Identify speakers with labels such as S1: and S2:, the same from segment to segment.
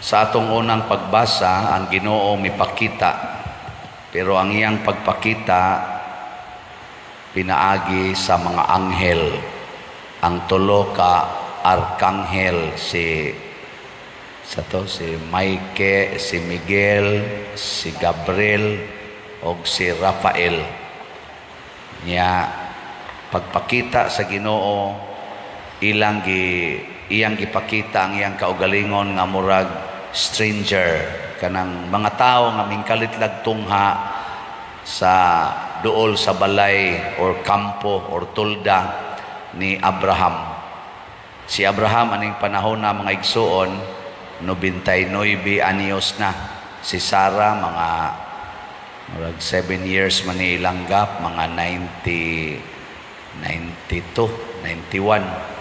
S1: Sa atong unang pagbasa, ang Ginoo mipakita, pero ang iyang pagpakita pinaagi sa mga anghel. Ang tulo ka arkanghel, si Mike, si Miguel, si Gabriel o si Rafael. Nya pagpakita sa Ginoo, iyang gipakita ang iyang kaugalingon nga murag stranger, kanang mga tao nga mingkalit lag tungha sa duol sa balay or kampo or tulda ni Abraham. Si Abraham aning panahon na mga igsuon 99 anyos na. Si Sarah mga 7 years man ni ilang gap, mga 92, 91.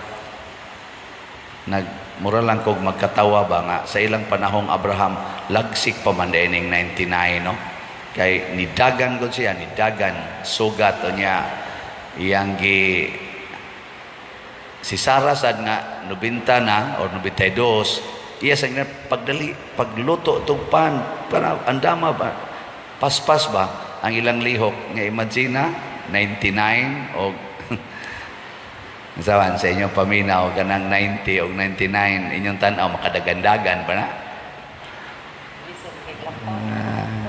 S1: Mura lang kog magkatawa ba nga sa ilang panahong Abraham lagsik pa man dining 99, no? Kay nidagan gud siya, nidagan sugat niya iyang si Sarah sad nga 90 na or 92, iya sa pagdali pagluto tug pan para andama ba paspas ba ang ilang lihok nga imagine na 99 o sawan sa inyong paminaw kanang 90 o 99 inyong tanaw makadagandagan pa na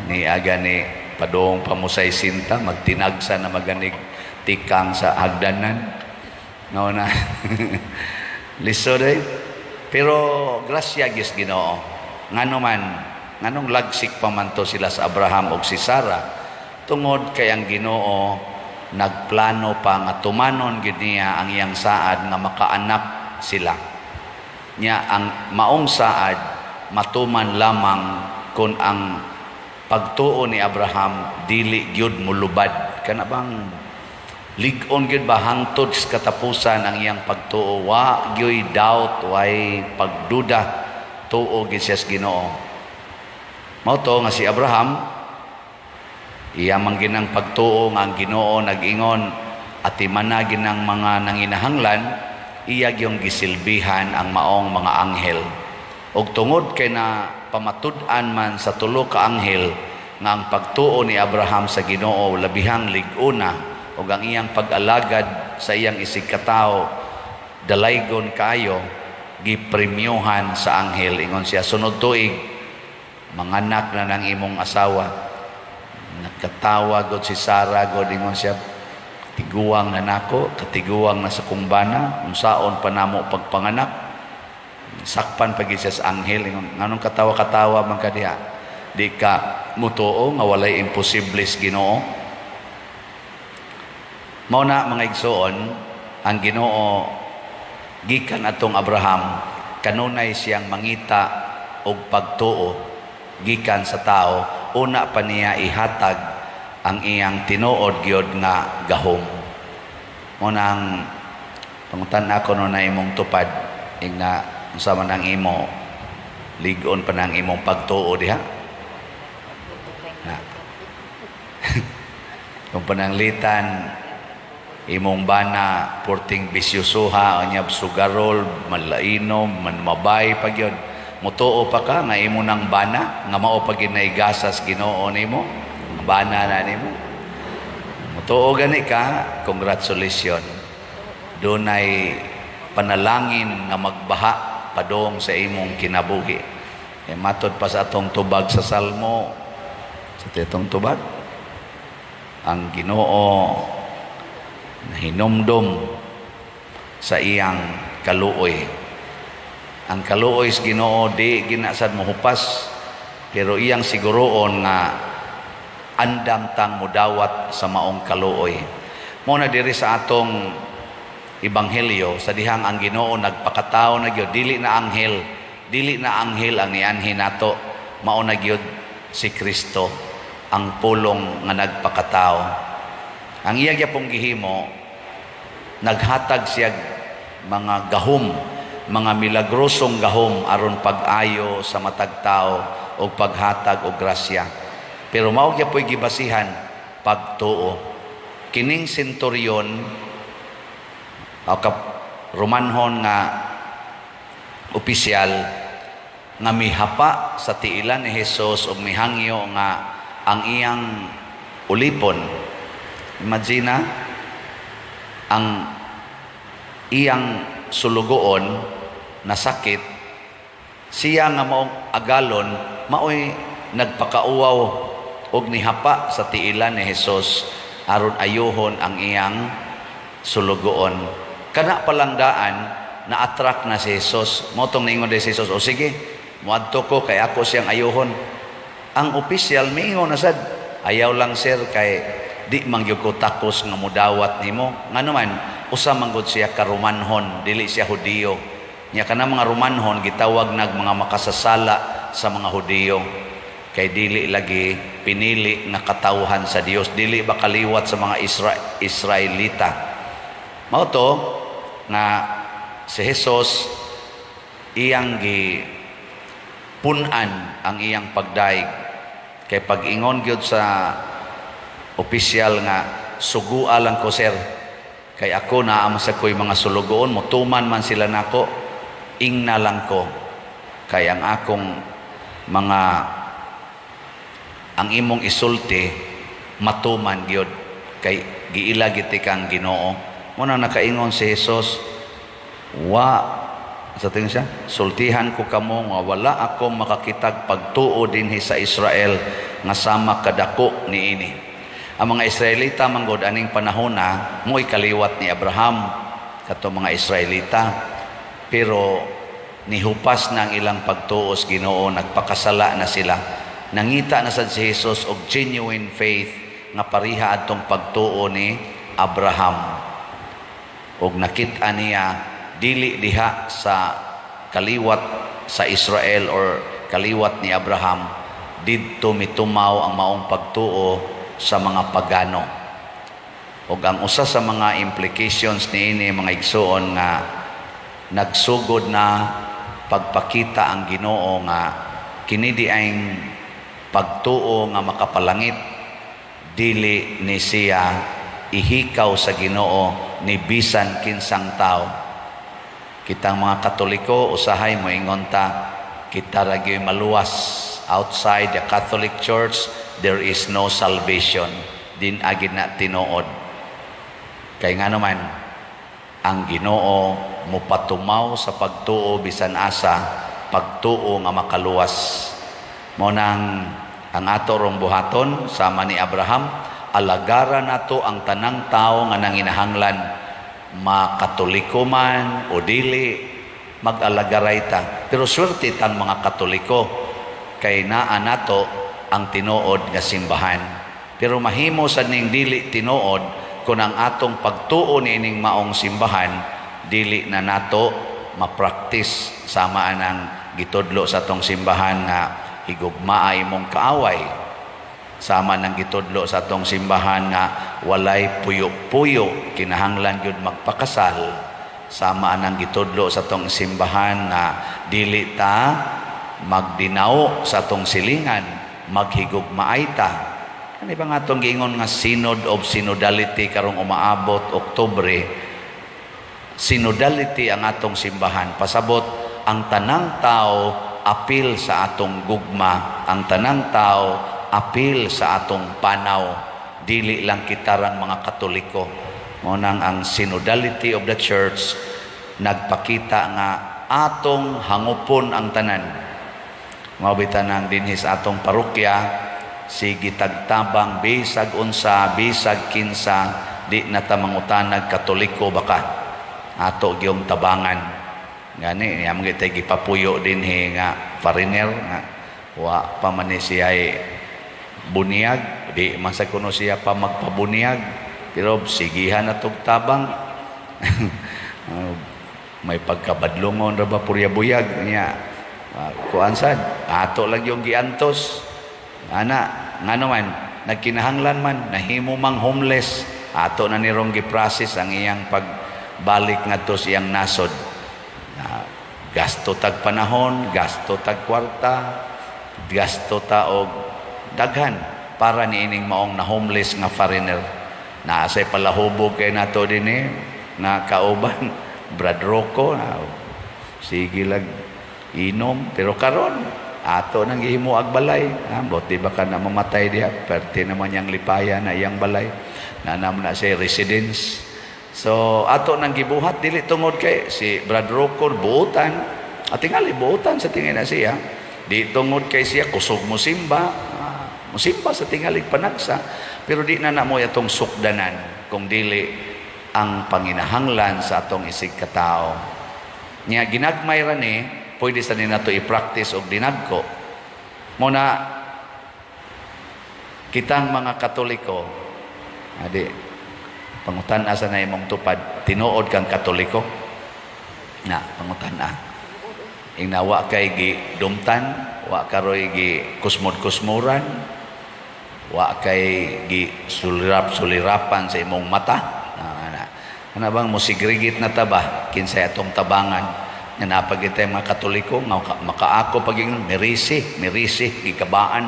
S1: ni aga ni padong pamusay sinta magtinagsa na maganig tikang sa hagdanan no na lisod pero grasya gis Ginoo nganong lagsik pa man to sila sa Abraham o si Sarah tungod kay ang Ginoo nagplano pa nga tumanon gid niya ang iyang saad nga makaanak sila nya. Ang maong saad matuman lamang kung ang pagtuo ni Abraham dili gyud mulubad, kana bang lig-on gyud ba hangtod sa katapusan ang iyang pagtuo, wa gyud doubt, way pagduda, tuo gid siya sa Ginoo. Mao to nga si Abraham iya man ginang pagtuo nga ang Ginoo nag-ingon at imana ginang mga nanginahanglan, iya gyung gisilbihan ang maong mga anghel. Og tungod kay na pamatud-an man sa tulo ka anghel nga ang pagtuo ni Abraham sa Ginoo labihang lig-una ug ang iyang pag-alagad sa iyang isigkatawo dalaygon kayo, gipremyohan sa anghel. Ingon siya, sunod tuig manganak na ng imong asawa. Nagkatawa god si Sarah god, ingon siya, tiguang na nako, katiguang na sa kumbana, unsaon pa namo pagpanganak. Sakpan pagi siya sa anghel, ingon nganong katawa-katawa man ka diha, di ka mutuo nga walay imposibles Ginoo. Mao na mga igsoon, ang Ginoo gikan atong Abraham kanunay siyang mangita og pagtuo gikan sa tao. Una pa niya ihatag ang iyang tinuod gyud nga gahom. Mo nang pangutan ako no na imong tupad ingna unsa man ang imo lig-on pa nang imong pagtuo diha. Na. Kung pananglitan imong bana porting bisyosuha anyab sugarol manlainom man mabay pagyud, mutuo pa ka nga imo nang bana nga mao pag ginaigasas Ginoo nimo, bana na nimo, mutuo gani ka, congratulations. Dunay panalangin nga magbaha padong sa imong kinabuhi. Matod pa sa atong tubag sa Salmo, sa titong tubag, ang Ginoo nahinumdum sa iyang kaluoy. Ang kaluoy sa Ginoo di ginasad mohupas, pero iyang siguroon nga andam tang mudawat sa maong kaluoy. Mo na diri sa atong ebanghelyo sa dihang ang Ginoo nagpakatao na gyud, dili na anghel ang nianhin nato, mao na gyud si Kristo ang pulong nga nagpakatao. Ang iya gyapong gihimo, naghatag siya mga gahom, mga milagrosong gahom aron pag-ayo sa matag tao o paghatag og grasya. Pero mao gyapon gibasihan pagtuo. Kining senturyon o Romanhon nga opisyal nga mihapa sa tiilan ni Hesus ug mihangyo nga ang iyang ulipon. Imagine ang iyang sulugoon na sakit, siya nga maong agalon maoy nagpakauwaw og nihapa sa tiilan ni Hesus aron ayuhon ang iyang sulugoon. Kana palang daan na-attract na si Jesus. Motong ningon de si Jesus, o sige, muadto ko kay ako siyang ayuhon. Ang opisyal miingon na sad, ayaw lang sir kay di mangyud ko takos nga mudawat nimo. Nga naman, usa manggod siya ka Romanhon, dili siya Hudiyo. Nya kana mga Romanhon gitawag nag mga makasasala sa mga Hudiyo. Kay dili lagi pinili nga katawhan sa Dios, dili ba kaliwat sa mga Israelita. Mao to nga si Jesus iyang punan ang iyang pagdaig, kay pag-ingon gyud sa opisyal nga sugua lang ko sir kay ako naa sa ko'y mga sulugoon, mutuman man sila nako, ingna lang ko kay ang akong mga ang imong isulti matuman gyud kay giila giti kang Ginoo. Muna nakaingon si Jesus, sa tingin siya, sultihan ko kamo nga wala akong makakitag pagtuo dinhi sa Israel nga sama kadako niini. Ang mga Israelita manggod aning panahon na mo'y kaliwat ni Abraham kato mga Israelita, pero nihupas na ang ilang pagtuo sa Ginoo, nagpakasala na sila. Nangita na sad si Jesus og genuine faith nga pariha adtong pagtuo ni Abraham. Og nakita niya dili diha sa kaliwat sa Israel or kaliwat ni Abraham, didto mitumaw ang maong pagtuo sa mga pagano. Og ang usa sa mga implications niini mga igsoon nga nagsugod na pagpakita ang Ginoo nga kini di ay pagtuo nga makapalangit, dili ni siya ihikaw sa Ginoo ni bisan kinsang tao. Kitang mga Katoliko usahay mo ingon ta, kita ra gyud maluwas. Outside the Catholic Church there is no salvation, din agid na tinuod. Kay nga naman ang Ginoo mupatumaw sa pagtuo bisan asa, pagtuo nga makaluwas. Mo nang ang ato rong buhaton sama ni Abraham, alagaran nato ang tanang tao nga nanginahanglan, makatoliko man o dili, mag-alagaray ta. Pero swerte tang mga Katoliko kay naa nato ang tinuod nga simbahan. Pero mahimo sad ning dili tinuod kung ang atong pagtuo niining maong simbahan dili na nato mapraktis sama anang gitudlo sa atong simbahan nga higugmaay mong kaaway, sama nang gitudlo sa atong simbahan nga walay puyo-puyo kinahanglan gyud magpakasal, sama nang gitudlo sa atong simbahan nga dili ta magdinaw sa atong silingan, maghigugmaay ta. Ano ba nga atong giingon nga Synod of Synodality karong umaabot Oktubre? Synodality ang atong simbahan, pasabot ang tanang tao apil sa atong gugma, ang tanang tao apil sa atong panaw, dili lang kitarang mga Katoliko. Munang ang Synodality of the Church nagpakita nga atong hangupon ang tanan. Mabitan ang dinhis atong parokya, sige tagtabang bisag unsa, bisag kinsa, di na ta mangutanag Katoliko baka ato gyung tabangan. Gani niya mga tayo gipapuyo dinhi nga foreigner nga wa pa man siya bunyag, di man sa kuno siya pa magpabunyag, pero sigihan na tabang. May pagkabadlongon ra ba purya buyag niya. Kuansan ato lang yung giantos ana nga naman nagkinahanglan man nahimo mang homeless, ato na nirong giprocess ang iyang pagbalik ngadto sa iyang nasod. Gasto tag panahon, gasto tag kwarta, gasto ta og daghan para niining maong na homeless nga foreigner. Naasay palahubog kay nato dinhi nga kauban Brad Rocco, sige lang inom. Pero karon ato nang gihimuag balay. Ambot di ba ka na mamatay diha, perte naman yang lipaya na iyang balay. Nanam na siya residence. So ato nang gibuhat dili tungod kay si Brad Rocor buutan. At tingali buutan sa tingin na siya. Di tungod kay siya kusog musimba. Musimba sa tingalig panagsa. Pero di na mo itong sukdanan kung dili ang panginahanglan sa atong isig katao. Nya ginagmay ra ni pwede sa nina to i-practice og dinagko. Muna kitang mga Katoliko, adi pangutan-a sa na imong tupad, tinuod kang Katoliko. Na pangutan-a. Ingnawa kay gi dumtan, wa karoy gi kusmod-kusmuran, wa kay gi sulirapan sa imong mata. Ano bang musigrigit na taba kinsay atong tabangan nga napagitay mga Katoliko makaako paging mirisi gigabaan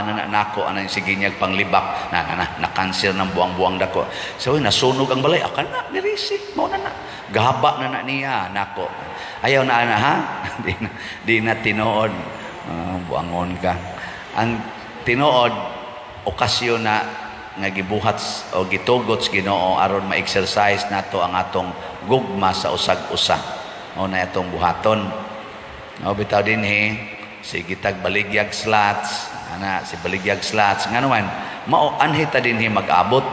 S1: na nako anang siginyag panglibak na cancer ng buang-buang dako. So nasunog ang balay akan na mirisi mo na gahaba na niya nako. Ayaw na ha di na tinuod. Buangon ka. Ang tinuod okasyon na nga gibuhat o gitugot sa Ginoo aron ma-exercise nato ang atong gugma sa usag-usa. O na itong buhaton. O bitaw din si gitag baligyag slots, si baligyag slots nga naman mao anhita din mag-abot.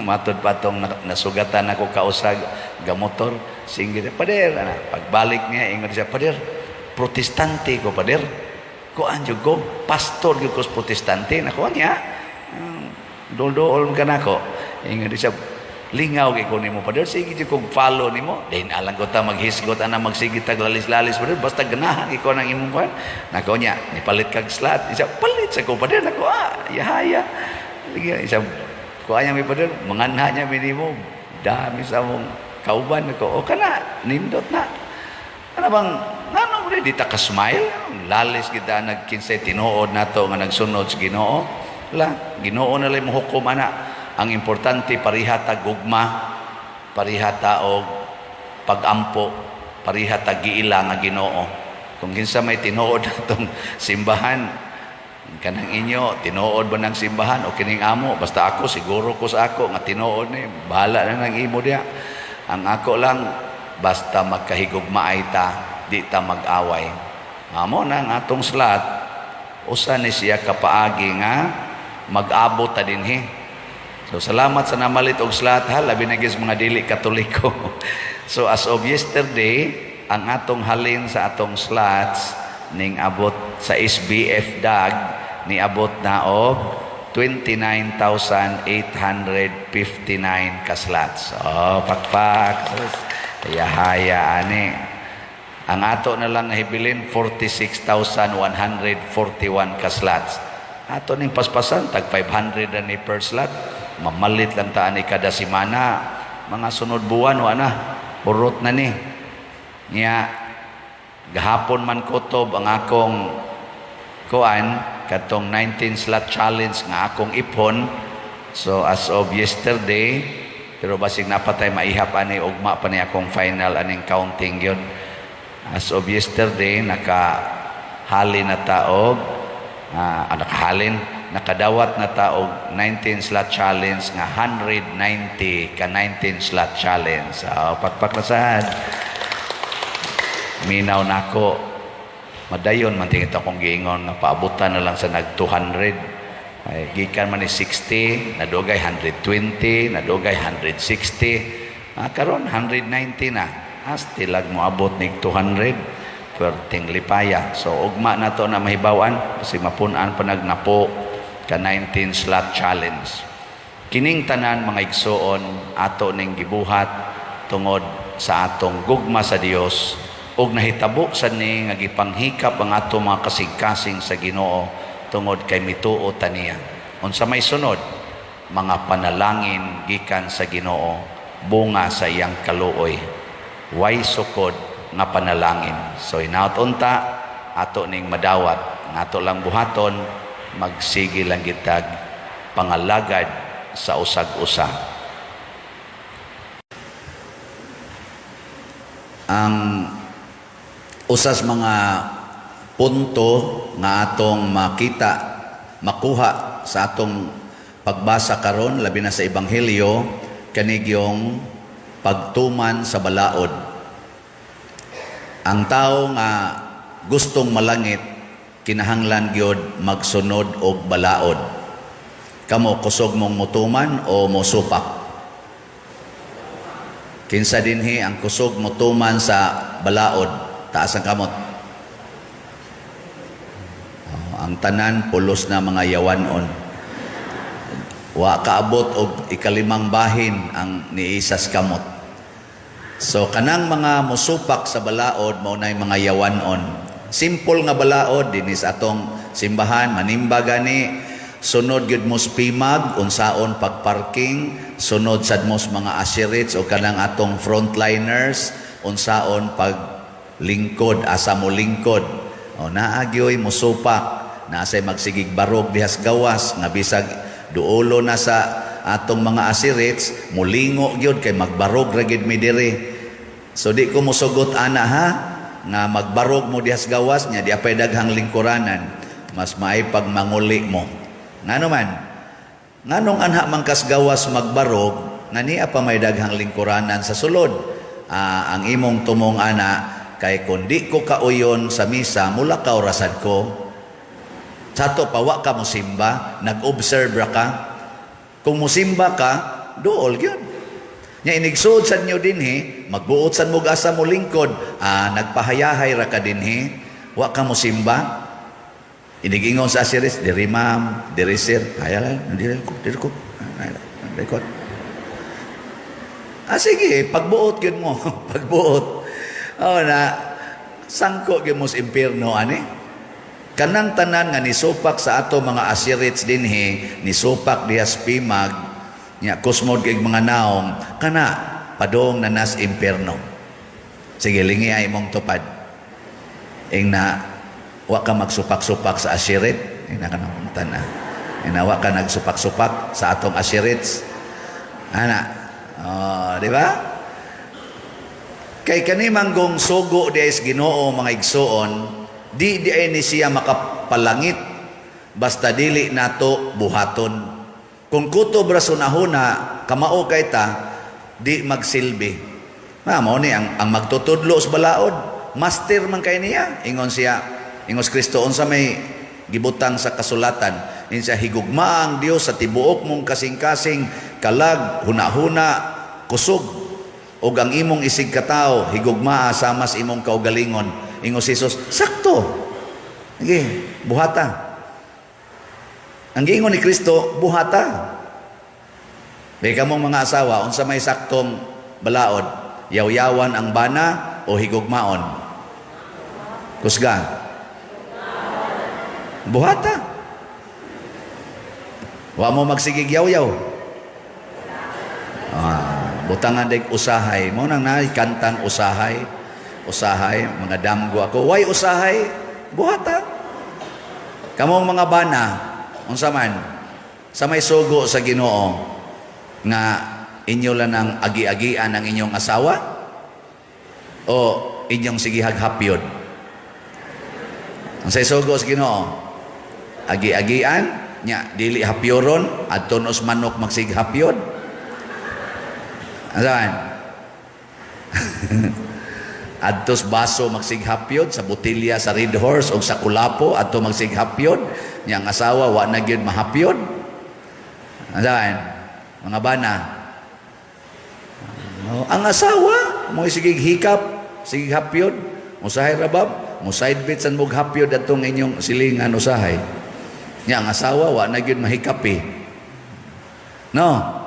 S1: Matod pa tong nasugatan ako kausag gamotor singgit pader pagbalik niya ingon siya pader protestante ko pader ko anjo ko pastor gyud ko protestante nako niya dol-dol ka na ko. Ingon siya, lingaw kay ko nimo pader. Sige kung follow nimo. Then alang ko ta maghisgot ana magsigit tag lalis-lalis pader. Basta ganahan ikaw nang imong kwan. Nako niya, nipalit kag slot. Isa palit sa ko pader. Nako yahaya. Isa ko anya mi pader. Manganha niya minimo. Dami sa mong kauban nako. O kana nindot na. Ano bang ngano mo di ta ka smile? Lalis kita nagkinsay tinuod nato nga nagsunod sa Ginoo. Ginoo na lang hukom ana. Ang importante parihata gugma, parihata og pagampo, parihata giila nga Ginoo. Kung kinsa may tinuod atong simbahan, kanang inyo tinuod ba ng simbahan o kining amo, basta ako siguro ko sa ako nga tinuod ni bahala na nang imo diha. Ang ako lang basta magkahigugmaay ta, di ta mag-away. Amo na ang atong slot, usa ni siya kapaagi nga mag-abot ta dinhi. So salamat sa namalit og slot labi na gis mga dili Katoliko. So as of yesterday, ang atong halin sa atong slots ning abot sa SBF DAG ni abot na og 29,859 ka slots. Oh, pakpak. Haya ani. Ang ato na lang nahibilin 46,141 ka slots. Ato ning paspasan tag 500 na ni per slot. Mamalit lang taan ni kada semana. Mga sunod buwan na urot na ni. Nya gahapon man kutob ang akong kuan katong 19 slot challenge nga akong ipon. So as of yesterday, pero basig napatay maihap ani ugma pa ni akong final aning counting yun. As of yesterday nakahalin na taog nakadawat na taog 19 slot challenge nga 190 ka 19 slot challenge. Pagpaklasan minaw nako madayon man tingit akong giingon nga paabutan na lang sa nag 200 ay gikan man ni 60 nadugay 120 nadugay 160 karon 190 na hasti lag mo abot nig 200 perting lipaya. So ugma na to na mahibawan kasi mapunan pa nagnapo ka 19 slot challenge. Kining tanan mga igsoon ato ning gibuhat tungod sa atong gugma sa Dios ug nahitabo sa ni nga gipanghikap ang ato mga kasing-kasing sa Ginoo tungod kay mituo ta niya. Unsa may sunod? Mga panalangin gikan sa Ginoo, bunga sa iyang kaluoy. Way sukod nga panalangin. So inaut-unta ato ning madawat nato lang buhaton magsige lang gitag pangalagad sa usag-usa. Ang usas mga punto nga atong makita, makuha sa atong pagbasa karon labi na sa Ebanghelyo kanig yung pagtuman sa balaod. Ang tao nga gustong malangit kinahanglan gyud magsunod og balaod. Kamo kusog mong mutuman o mosupak? Kinsa dinhi ang kusog mutuman sa balaod? Taas ang kamot. Ang tanan pulos na mga yawanon. Wa kaabot og ikalimang bahin ang niisas kamot. So kanang mga musupak sa balaod mao nay mga yawanon. Simple nga balaod dinis atong simbahan manimba gani, sunod gyud mo spimag unsaon pagparking, sunod sad mo mga asherits o kanang atong frontliners unsaon paglingkod asa mo lingkod. O naagyoy musupak, nasay magsigig barog dihas gawas nga bisag duolo na sa atong mga asirits, mulingo gyud kay magbarog ra gid mi diri. So di ko mosugot ana ha nga magbarog mo dihas gawas nya di apay daghang lingkuranan, mas maay pag manguli mo. Ngano man? Nganong anha man kas gawas magbarog nga niya pa may daghang lingkuranan sa sulod. Ang imong tumong ana kay kundi ko kauyon sa misa mula ka orasad ko. Sato pawa ka musimba, nag-observe ra ka. Kung musimba ka, dool gyud. Nya inigsuod sa inyo dinhi, magbuot sa mo asa mo lingkod, nagpahayahay ra ka dinhi, wa ka musimba. Inigingon sa asiris, diri ma'am, diri sir, ayalan, diri ko. Rekod. Sige, pagbuot gyud mo, pagbuot. Na sangko gyud mo sa impierno ani. Kanang tanan nga nisupak sa ato mga asirits dinhi, nisupak diha spimag, nya kusmod kay mga naong kana padong na nas impierno. Sige lingi ay imong tupad. Ing na wa ka magsupak-supak sa asirit, ing na kanang tanan. Ing na wa ka nagsupak-supak sa atong asirits. Ana, di ba? Kay kanimang gong sugo diha Ginoo mga igsoon, di ay ni siya makapalangit basta dili nato buhaton. Kung kutob ra sunahuna kamao kay ta di magsilbi. Mao ni ang magtutudlo sa balaod, master man kay niya. Ingon siya, ingos Kristo unsa may gibutang sa kasulatan, insa higugma ang Dios sa tibuok mong kasing-kasing, kalag, huna-huna, kusog ug ang imong isig katawo higugma sama sa imong kaugalingon. Ingos Jesus, sakto. Sige, buhata. Ang giingon ni Kristo, buhata. May kamong mga asawa, unsa may saktong balaod, yaw-yawan ang bana o higugmaon? Kusga. Buhata. Wa mo magsigig yaw-yaw. Butangan deg usahay. Mo nang kantang usahay. Usahay, mga damgo ako. Why usahay? Buhata. Kamong mga bana, unsa man, sa may sugo sa Ginoo, nga inyo lang ang agi-agian ang inyong asawa? O inyong sigihaghapyod? Ang sa sugo sa Ginoo, agi-agian, nya, dili hapyoron, at tunos manok magsighapyod? Asan? Adtos baso magsighapyod sa botilya sa Red Horse o sa Kulapo adto magsighapyod nya ang asawa wa na gyud mahapyod. Asan mga bana? Ang asawa mo sige hikap, sige hapyod, usahay rabab, mo side bit san mog hapyod atong inyong silingan usahay. Nya ang asawa wa na gyud mahikapi. No.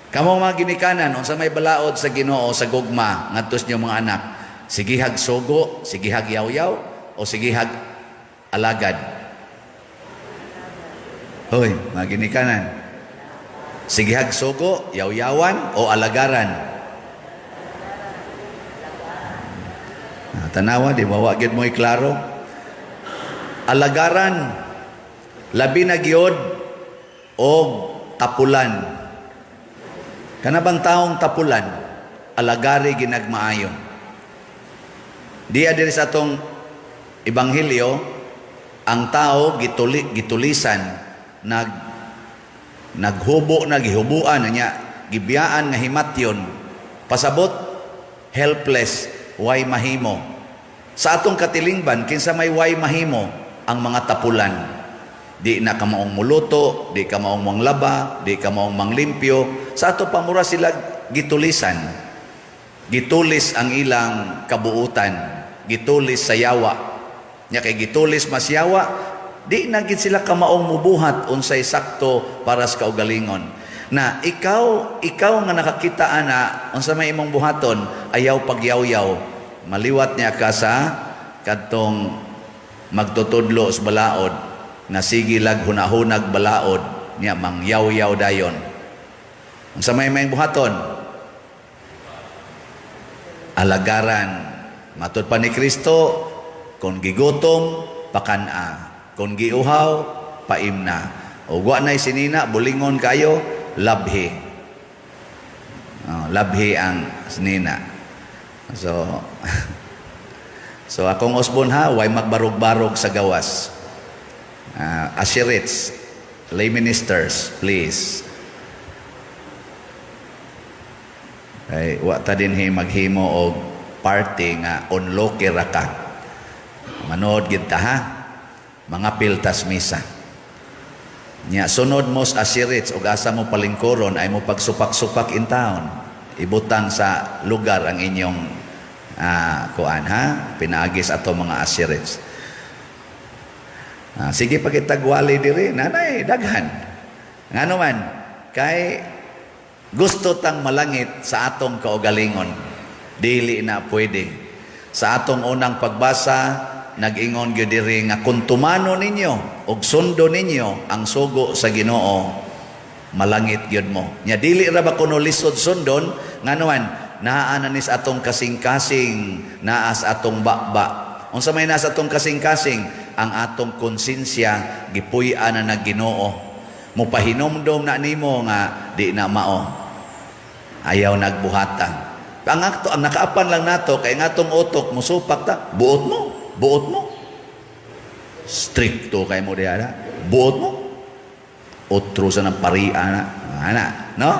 S1: Kamo mga ginikanan unsa may balaod sa Ginoo sa gugma ngadtos niyo mga anak? Sigihag sogo, sigihag yaw-yaw, o sigihag alagad? Hoy, mga ginikanan. Sigihag sogo, yaw-yawan, o alagaran? Tanawa, di ba? Wagid mo iklaro. Alagaran, labi na gyud o tapulan. Kanabang taong tapulan, alagari ginagmaayo. Diya diri sa atong ebanghelyo, ang tao gitulisan, naghubo na gihubuan niya, gibiyaan nga himatyon, pasabot helpless, way mahimo. Sa atong katilingban, kinsa may way mahimo, ang mga tapulan. Di na ka maong muluto, di ka maong manglaba, di ka maong manglimpyo. Sa ato pamura sila gitulisan. Gitulis ang ilang kabuutan. Gitulis sa yawa. Nya kay gitulis mas yawa, di na gid sila ka maong mubuhat unsay sakto para sa kaugalingon. Na ikaw nga nakakita ana unsa may imong buhaton, ayaw pagyaw-yaw. Maliwat niya ka sa kadtong magtutudlo sa balaod, na sigilag hunahunag balaod niya mangyaw-yaw dayon. Unsa may buhaton? Alagaran. Matud pa ni Kristo, kung gigutom, pakana. Kung giuhaw, paimna. O wa na'y sinina, bulingon kayo, labhi. Labhi ang sinina. So akong usbon ha, way magbarog-barog sa gawas. Asherites, lay ministers, please. Ay, wa ta din maghimo og party nga unloki ra ka. Manood gid ta ha. Mga piltas misa. Nya sunod mo sa Asherites ug asa mo palingkoron ay mo pagsupak-supak in town. Ibutang sa lugar ang inyong kuan ha, pinaagis ato mga Asherites. Sige pagitagwali diri, nanay, daghan. Ngano man, kay gusto tang malangit sa atong kaugalingon. Dili na pwede. Sa atong unang pagbasa, nag-ingon gyud diri nga kung tumano ninyo ug sundo ninyo ang sugo sa Ginoo, malangit gyud mo. Nya dili ra ba kuno lisod sundon, ngano man, naa na ni sa atong kasing-kasing, naa sa atong bakba. Unsa may nasa atong kasing-kasing, ang atong konsensya gipuy-an na Ginoo. Mupahinomdom na nimo nga di na mao. Ayaw nagbuhatan. Ang nakaapan lang nato kay ngatong utok musupak ta, buot mo. Stricto kay mo diha, buot mo. Otro sa nang paria na, no?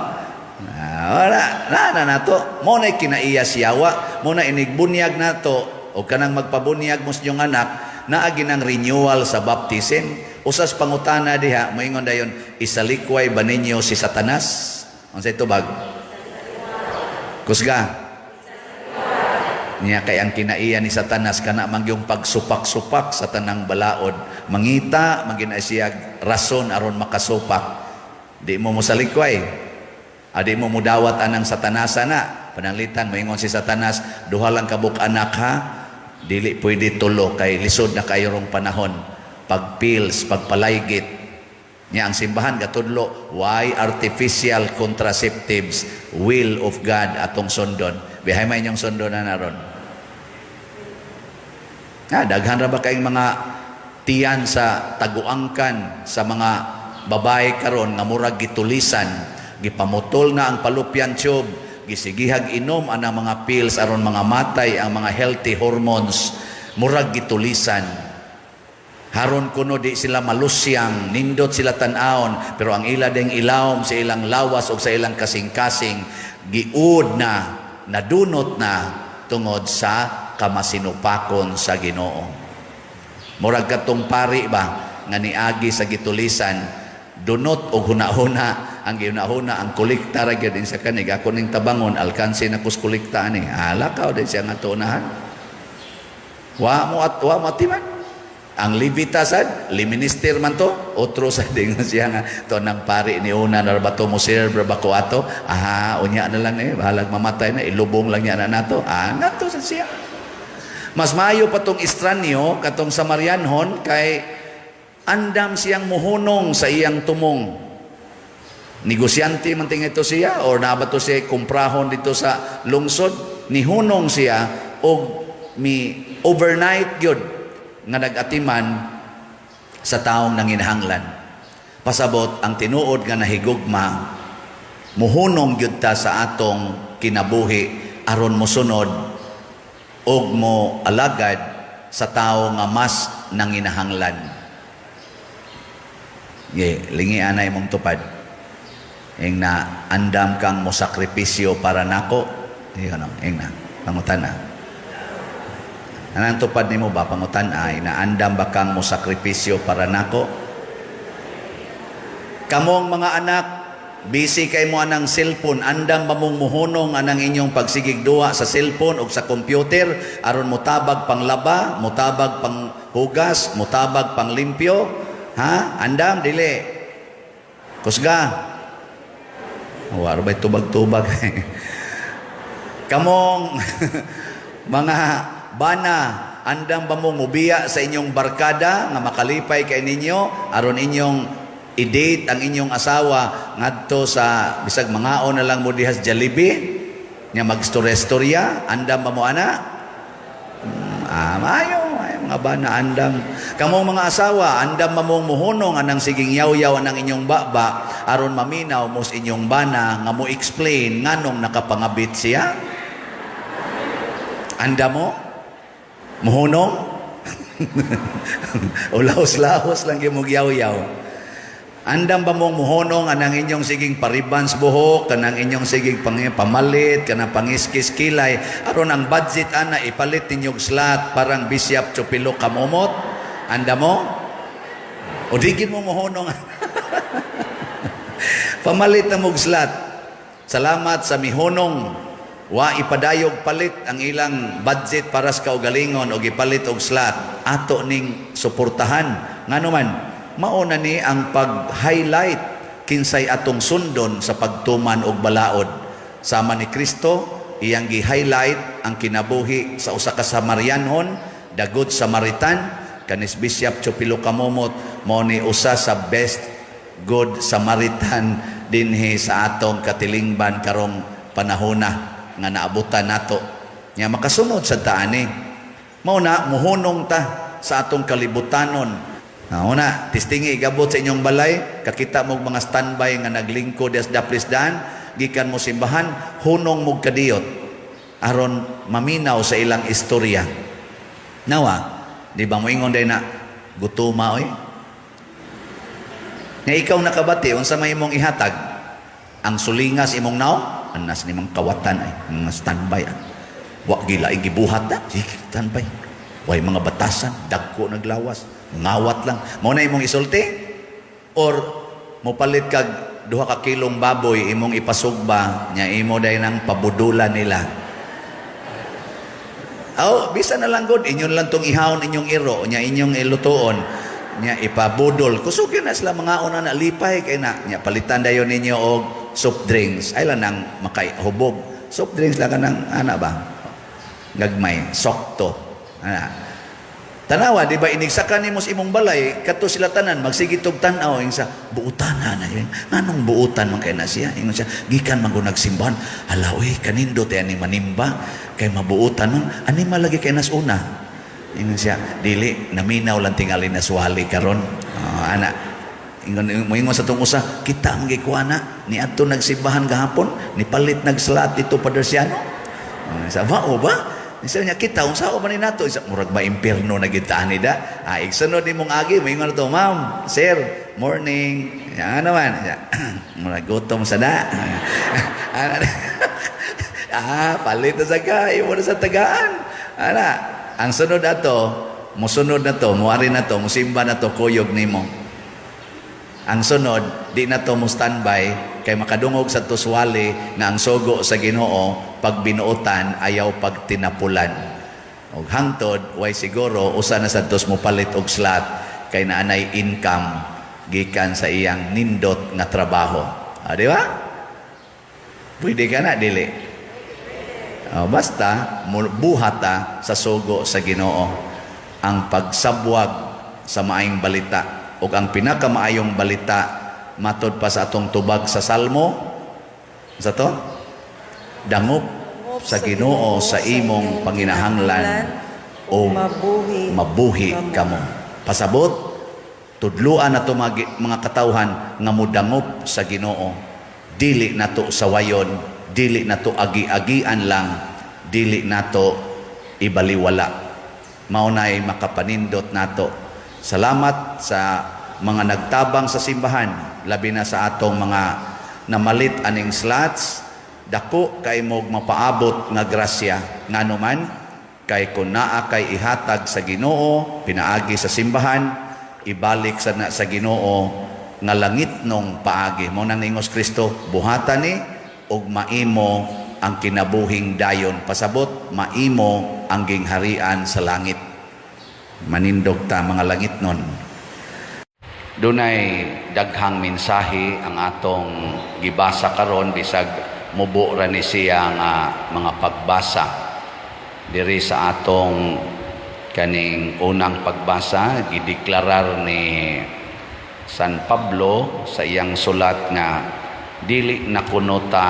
S1: Na nato, mo na kinaiya siyawa, mo na inigbunyag nato o kanang magpabunyag mo sa iyong anak, naagi ng renewal sa baptism. Usas pangutana diha, moingon dayon, isalikway ba ninyo si Satanas? Unsay tubag? Kusga. Niya kay ang kinaiya ni Satanas kana mangyong pagsupak-supak sa tanang balaod. Mangita, maginasiyag rason aron makasupak. Di mo musalikway. Adi mo mudawat anang Satanasa na. Pananglitan, moingon si Satanas, duha lang kabuk anak ha. Dili pwede tulo kay lisod na kayong panahon. Pagpills, pagpalaygit. Niya ang simbahan katudlo, why artificial contraceptives, will of God atong sundon. Bihay may inyong sundon na naron. Daghan ra ba kayong mga tiyan sa taguangkan sa mga babae karon nga murag gitulisan, gipamutol na ang fallopian tube, gisigihag inom anang mga pills aron mga matay ang mga healthy hormones, murag gitulisan. Haron kuno di sila malusyang, nindot sila tan-aon, pero ang ila ding ilawom sa ilang lawas o sa ilang kasing-kasing, giud na, nadunot na tungod sa kamasinupakon sa Ginoo. Murag katong pari ba nga niagi sa gitulisan, dunot o hunahuna, ang ginahuna ang kolekta ra gyud din sa kanig, ako ning tabangon alkanse na kus kolekta ani. Alakaw din siya nga tunahan. Wa mo atiman. Ang libitasan, liminister man to, otro sa ding siya nga, to nang pari ni una, na ba to mo serve, ba ko ato, unya na lang eh, bahalag mamatay na, ilubong lang niya na nato, nato sa siya. Mas mayo pa tong Estranyo, katong Samarianhon, kay andam siyang muhunong sa iyang tumong. Negosyante man ting ito siya, or nabato siya kumprahon dito sa lungsod, nihunong siya, o mi overnight yun, nga nagatiman sa taong nanginhanglan. Pasabot ang tinuod nga nahigugma, muhunong gyud ta sa atong kinabuhi aron mosunod og mo alagad sa tao nga mas nanginahanglan. Lingi anay mong tupad. Ing na andam kang mo sakripisyo para nako. Ing na pangutan na. Anang tupad nimo ba pangutan ay na andam ba kang mo sakripisyo para nako? Kamong mga anak, busy kay mo anang cellphone, andam ba mong muhunong anang inyong pagsigig duwa sa cellphone o sa computer aron mutabag pang laba, mutabag pang hugas, mutabag pang limpyo? Ha? Andam dili. Kusga. Wala ba'y tubag-tubag? Kamong mga bana, andam ba mo mubiya sa inyong barkada nga makalipay kay ninyo aron inyong i-date ang inyong asawa ngadto sa bisag mangaon na lang mo dihas Jollibee nya magstorya-storya? Andam ba mo ana? Mayo mga bana andam. Kamong mga asawa, andam ba mong muhunong anang siging yaw-yaw anang inyong baba aron maminaw mo sa inyong bana nga mo explain nganong nakapangabit siya? Andam mo? Muhunong? O lahos-lahos lang yung yaw-yaw. Andam ba mong muhunong anang inyong siging paribans buhok, kanang inyong siging pamalit, kanang pangiskis kilay, aron ang budget ana ipalit ninyong slot parang Bishop Chupilo kamomot? Andam mo? O digin mo muhunong? Pamalit na mong slot. Salamat sa mihunong. Wa ipadayog palit ang ilang budget para sa kaugalingon o ipalit og slot. Ato ning suportahan. Ngano man, mauna ni ang pag-highlight kinsay atong sundon sa pagtuman og balaod. Sama ni Kristo, iyang gi-highlight ang kinabuhi sa usa ka Samarianhon, the Good Samaritan, kanis Bishop Chupilo Kamomot, mao ni usa sa best Good Samaritan dinhi sa atong katilingban karong panahona nga naabutan nato. Nya makasunod sa taani. Mao na muhunong ta sa atong kalibutanon. Una, tistingi igabot sa inyong balay, kakita mo mga standby nga naglingkod as daplisdan, gikan mo simbahan, hunong mo kadiyot, aron maminaw sa ilang istorya. Nawa, di ba mo ingon day na, gutuma oy? Nga ikaw nakabati, unsa may imong ihatag, ang sulingas imong naw, anas ni mga kawatan ay, mga standby. Wa gila, gibuhat na, sige, standby. Way mga batasan, dagko naglawas. Ngawat lang. Mo na imong isulti? Or mo palit kag 2 ka kilong baboy imong ipasugba nya imo day nang pabudulan nila. Bisa na lang god inyon lang tong ihawon inyong iro nya inyong ilutoon nya ipabudol. Kusugin na sila mga una na lipay kay na nya palitan dayon ninyo og soft drinks. Ay lang nang makahubog. Soft drinks lang kanang ana ba? Gagmay, sokto. Ana. Tanawa, di ba inigsakan ni mo sa imong balay, kato sila tanan, magsigitog tanaw, yung sa buutan na yun. Nanong buutan man kaya na siya? Yung siya, gikan man kung nagsimbahan, halawi, kanindo tayo ni manimba, kay mabuutan nun, anima lagi kaya nas una. Yung siya, dili, naminaw lang tingali na suwali karon. Anak, ingon sa itong usa, kita ang gikuana, ni ato nagsimbahan gahapon, ni palit nagsalat dito padersyano. Sa ba, o ba? Isa niya kita unsa o man ni nato isa murag ba impierno na gitaan nida. Igsunod nimong agi moingon to, ma'am, sir, morning. Ya naman. Murag gutom sa da. Palit na sa kay mo sa tagaan. Ana, ang sunod ato, musunod na to, muari na to, musimba na to kuyog nimo. Ang sunod, di na to mo standby kay makadungog sa tuswali na ang sugo sa Ginoo pag binuotan ayaw pag tinapulan. Og hangtod way siguro usa na sadtos mo palit og slot kay naanay income gikan sa iyang nindot nga trabaho. Di ba? Pwede ka na dili. Basta buhata sa sugo sa Ginoo ang pagsabwag sa maayong balita. O ang pinakamaayong balita matod pa sa atong tubag sa Salmo sa to dangop sa Ginoo sa imong panginahanglan o mabuhi kamo. Pasabot tudluan nato mga katawhan nga mudangop sa Ginoo, dili nato sawayon, dili nato agi-agian lang, dili nato ibaliwala. Maunay makapanindot nato. Salamat sa mga nagtabang sa simbahan, labi na sa atong mga namalit aning slots. Dako kay mog mapaabot nga grasya nganuman kay kun naa kay ihatag sa Ginoo pinaagi sa simbahan, ibalik sa Ginoo nga langit nung paagi. Mo nang ingos Kristo, buhatan ni og maimo ang kinabuhing dayon, pasabot maimo ang gingharian sa langit. Manindog ta mga langit nun. Dunay daghang mensahe ang atong gibasa karon, bisag mubo ra ni siya nga mga pagbasa diri sa atong kaning unang pagbasa. Gideklarar ni San Pablo sa iyang sulat nga dili na kuno ta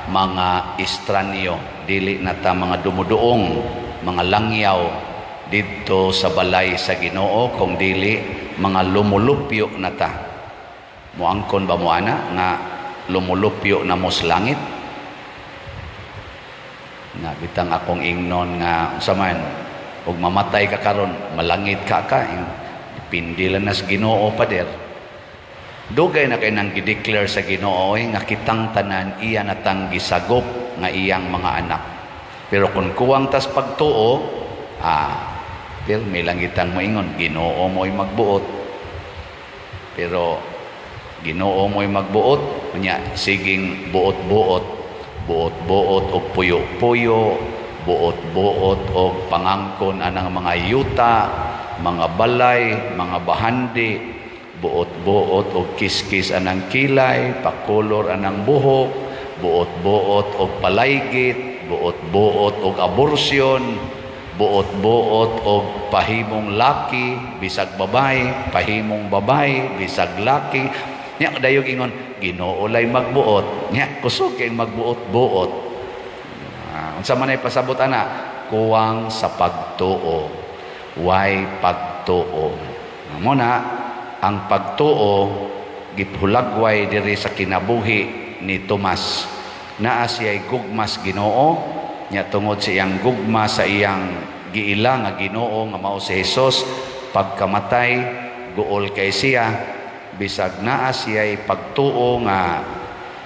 S1: mga estranyo, dili na ta mga dumuduong, mga langyaw didto sa balay sa Ginoo, kung dili mga lumulupyo na ta. Muangkon ba mo ana nga lumulupyo na mo sa langit? Na bitang akong ingnon nga saman ug mamatay ka karon, malangit ka pindilan na sa Ginoo pader. Dugay na kay nang gideclare sa Ginoo nga kitang tanan iya natang gisagop nga iyang mga anak. Pero kung kuwang tas pagtuo, pero may langitang moingon, Ginoo mo'y magbuot. Pero Ginoo mo'y magbuot, kunya siging buot-buot, buot-buot o puyo-puyo, buot-buot o pangangkon anang mga yuta, mga balay, mga bahandi, buot-buot o kiskis anang kilay, pakulor anang buhok, buot-buot o palaygit, buot-buot o aborsyon, buot-buot o pahimong laki, bisag babay, pahimong babay, bisag laki. Nya dayog ingon, Ginoo lay magbuot. Nya kusog kay magbuot-buot. Unsa man ay pasabot ana? Kuwang sa pagtuo. Way pagtuo. Amo na ang pagtuo gipulagway diri sa kinabuhi ni Tomas. Naa siya'y gugmas Ginoo, nya tungod sa iyang gugma sa iyang giila nga Ginoo nga mao si Hesus, pagkamatay guol kay siya, bisag naa siya'y pagtuo nga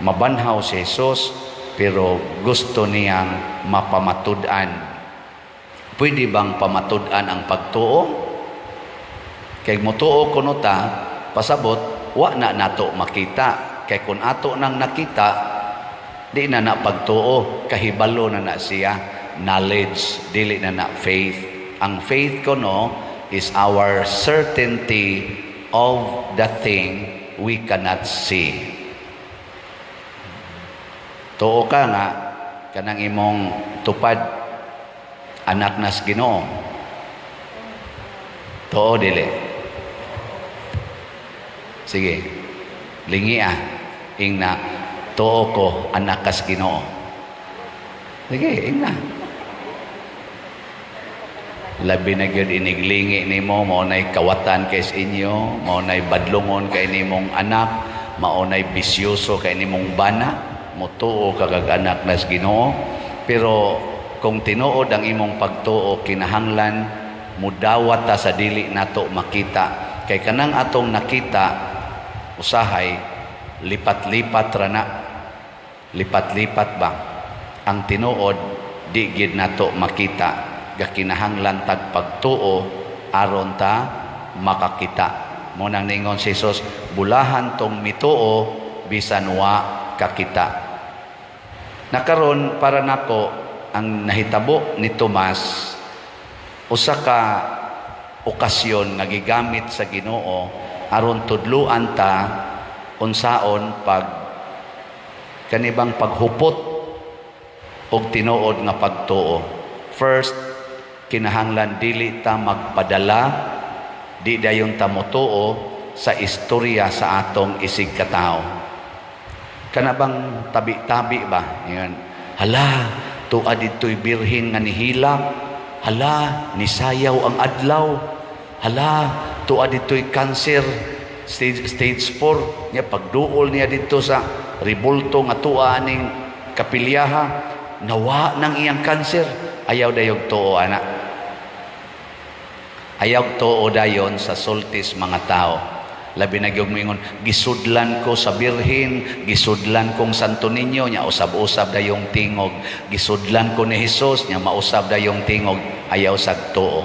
S1: mabanhaw si Hesus, pero gusto niyang mapamatud-an. Pwede bang pamatud-an ang pagtuo? Kay motuo kuno ta, pasabot wa na nato makita. Kay kun ato nang nakita, di na pagtuo, kahibalo na siya, knowledge, dili na faith. Ang faith kuno is our certainty of the thing we cannot see. Tuo ka nga kanang imong tupad anak nas Ginoo. Tuo dili. Sige, lingi ingna, tuo ko anak kas Ginoo. Sige, ingna. Labi na gyud iniglingi nimo, mao nay kawatan kay sa inyo, mao nay badlongon kay nimong anak, mao nay bisyoso kay nimong bana, mo tuo ka kag anak nas Ginoo. Pero kung tinuod ang imong pagtuo, kinahanglan mudawat ta sa dili nato makita. Kay kanang atong nakita usahay lipat-lipat ra na. Lipat-lipat ba? Ang tinuod di gid nato makita. Gakinahanglan tag pagtuo aron ta makakita. Mo nang ningon si Jesus, bulahan tong mituo bisan wa kakita. Nakaron para nako ang nahitabo ni Tomas, usa ka okasyon nga gigamit sa Ginoo aron tudluan ta unsaon kanibang paghupot og tinuod nga pagtuo. First, kinahanglan dili ta magpadala, di dayon ta motuo sa istorya sa atong isig katao. Kana bang tabi-tabi ba? Yan. Hala, tuwa dito'y birhen nga nihilak. Hala, nisayaw ang adlaw. Hala, tuwa dito'y cancer, stage 4. Nya pagduol niya dito sa ribulto nga tuwa aning kapilyaha, nawa ng iyang cancer. ayaw dayog tuo ana. Ayaw tuo dayon sa sultis mga tao. Labi na gyud moingon, gisudlan ko sa birhin, gisudlan kong Santo Niño, nya usab-usab dayong tingog. Gisudlan ko ni Hesus, nya mausab dayong tingog. Ayaw sag tuo.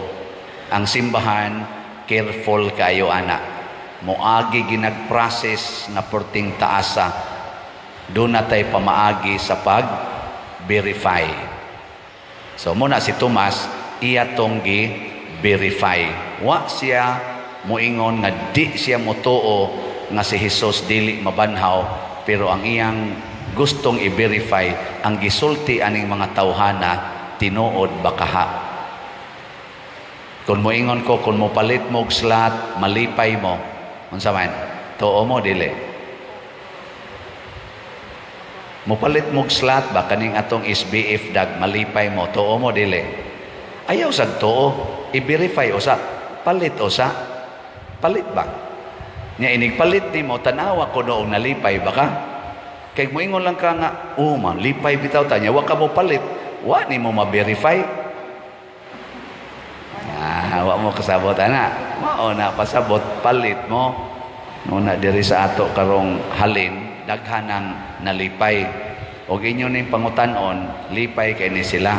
S1: Ang simbahan, careful kayo ana. Moagi ginag-process nga perting taasa. Doon na tayo pamaagi sa pag-verify. So muna si Tomas, iya tong gi-verify. Wa siya moingon nga di siya motuo nga si Hesus dili mabanhaw, pero ang iyang gustong i-verify, ang gisulti aning mga tawhana, tinuod bakaha. Kung moingon ko, kung mo palit mo og slot, malipay mo. Unsa man? Tuo mo dili. Mo palit mo og slot ba kaning atong SBF dag, malipay mo. Tuo mo dili. Ayaw sad tuo, i-verify usa, palit usa. Palit ba? Nya inig palit nimo tanawa ko noong nalipay ba ka? Kay moingon lang ka nga, man, lipay bitaw ta nya wa ka mo palit. Wa nimo ma-verify. Wa mo kasabot ana. Mao na pasabot palit mo. Nuna diri sa ato karong halin daghanang nalipay. Og inyo ning pangutan-on, lipay kay ni sila.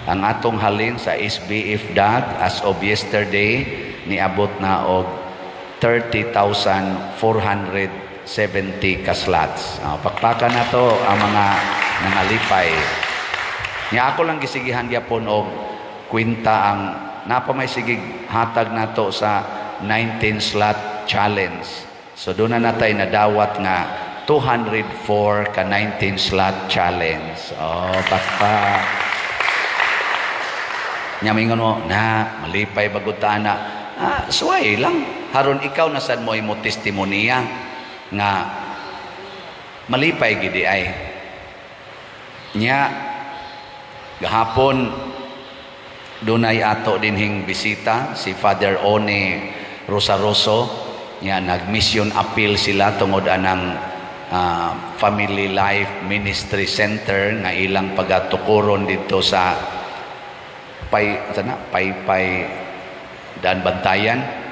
S1: Ang atong halin sa SBF dag as of yesterday niabot na og 30,470 ka slots. Pakpakan na to ang mga nangalipay. Nya ako lang gisigihan gyapon og kwenta ang napamay sigig hatag nato sa 19 slot challenge. So doon na natay nadawat nga 204 ka 19 slot challenge. Pakpak. Nya mingon mo, na malipay bagud ta na. Suway lang. Haron ikaw na sad mo imo testimonya nga malipay gidi ay. Nya gahapon dunay ato dinhing bisita si Father One Rosaroso. Nya nag-mission appeal sila tungod anang Family Life Ministry Center nga ilang pagatukuron dito sa Paypay Daan Bantayan.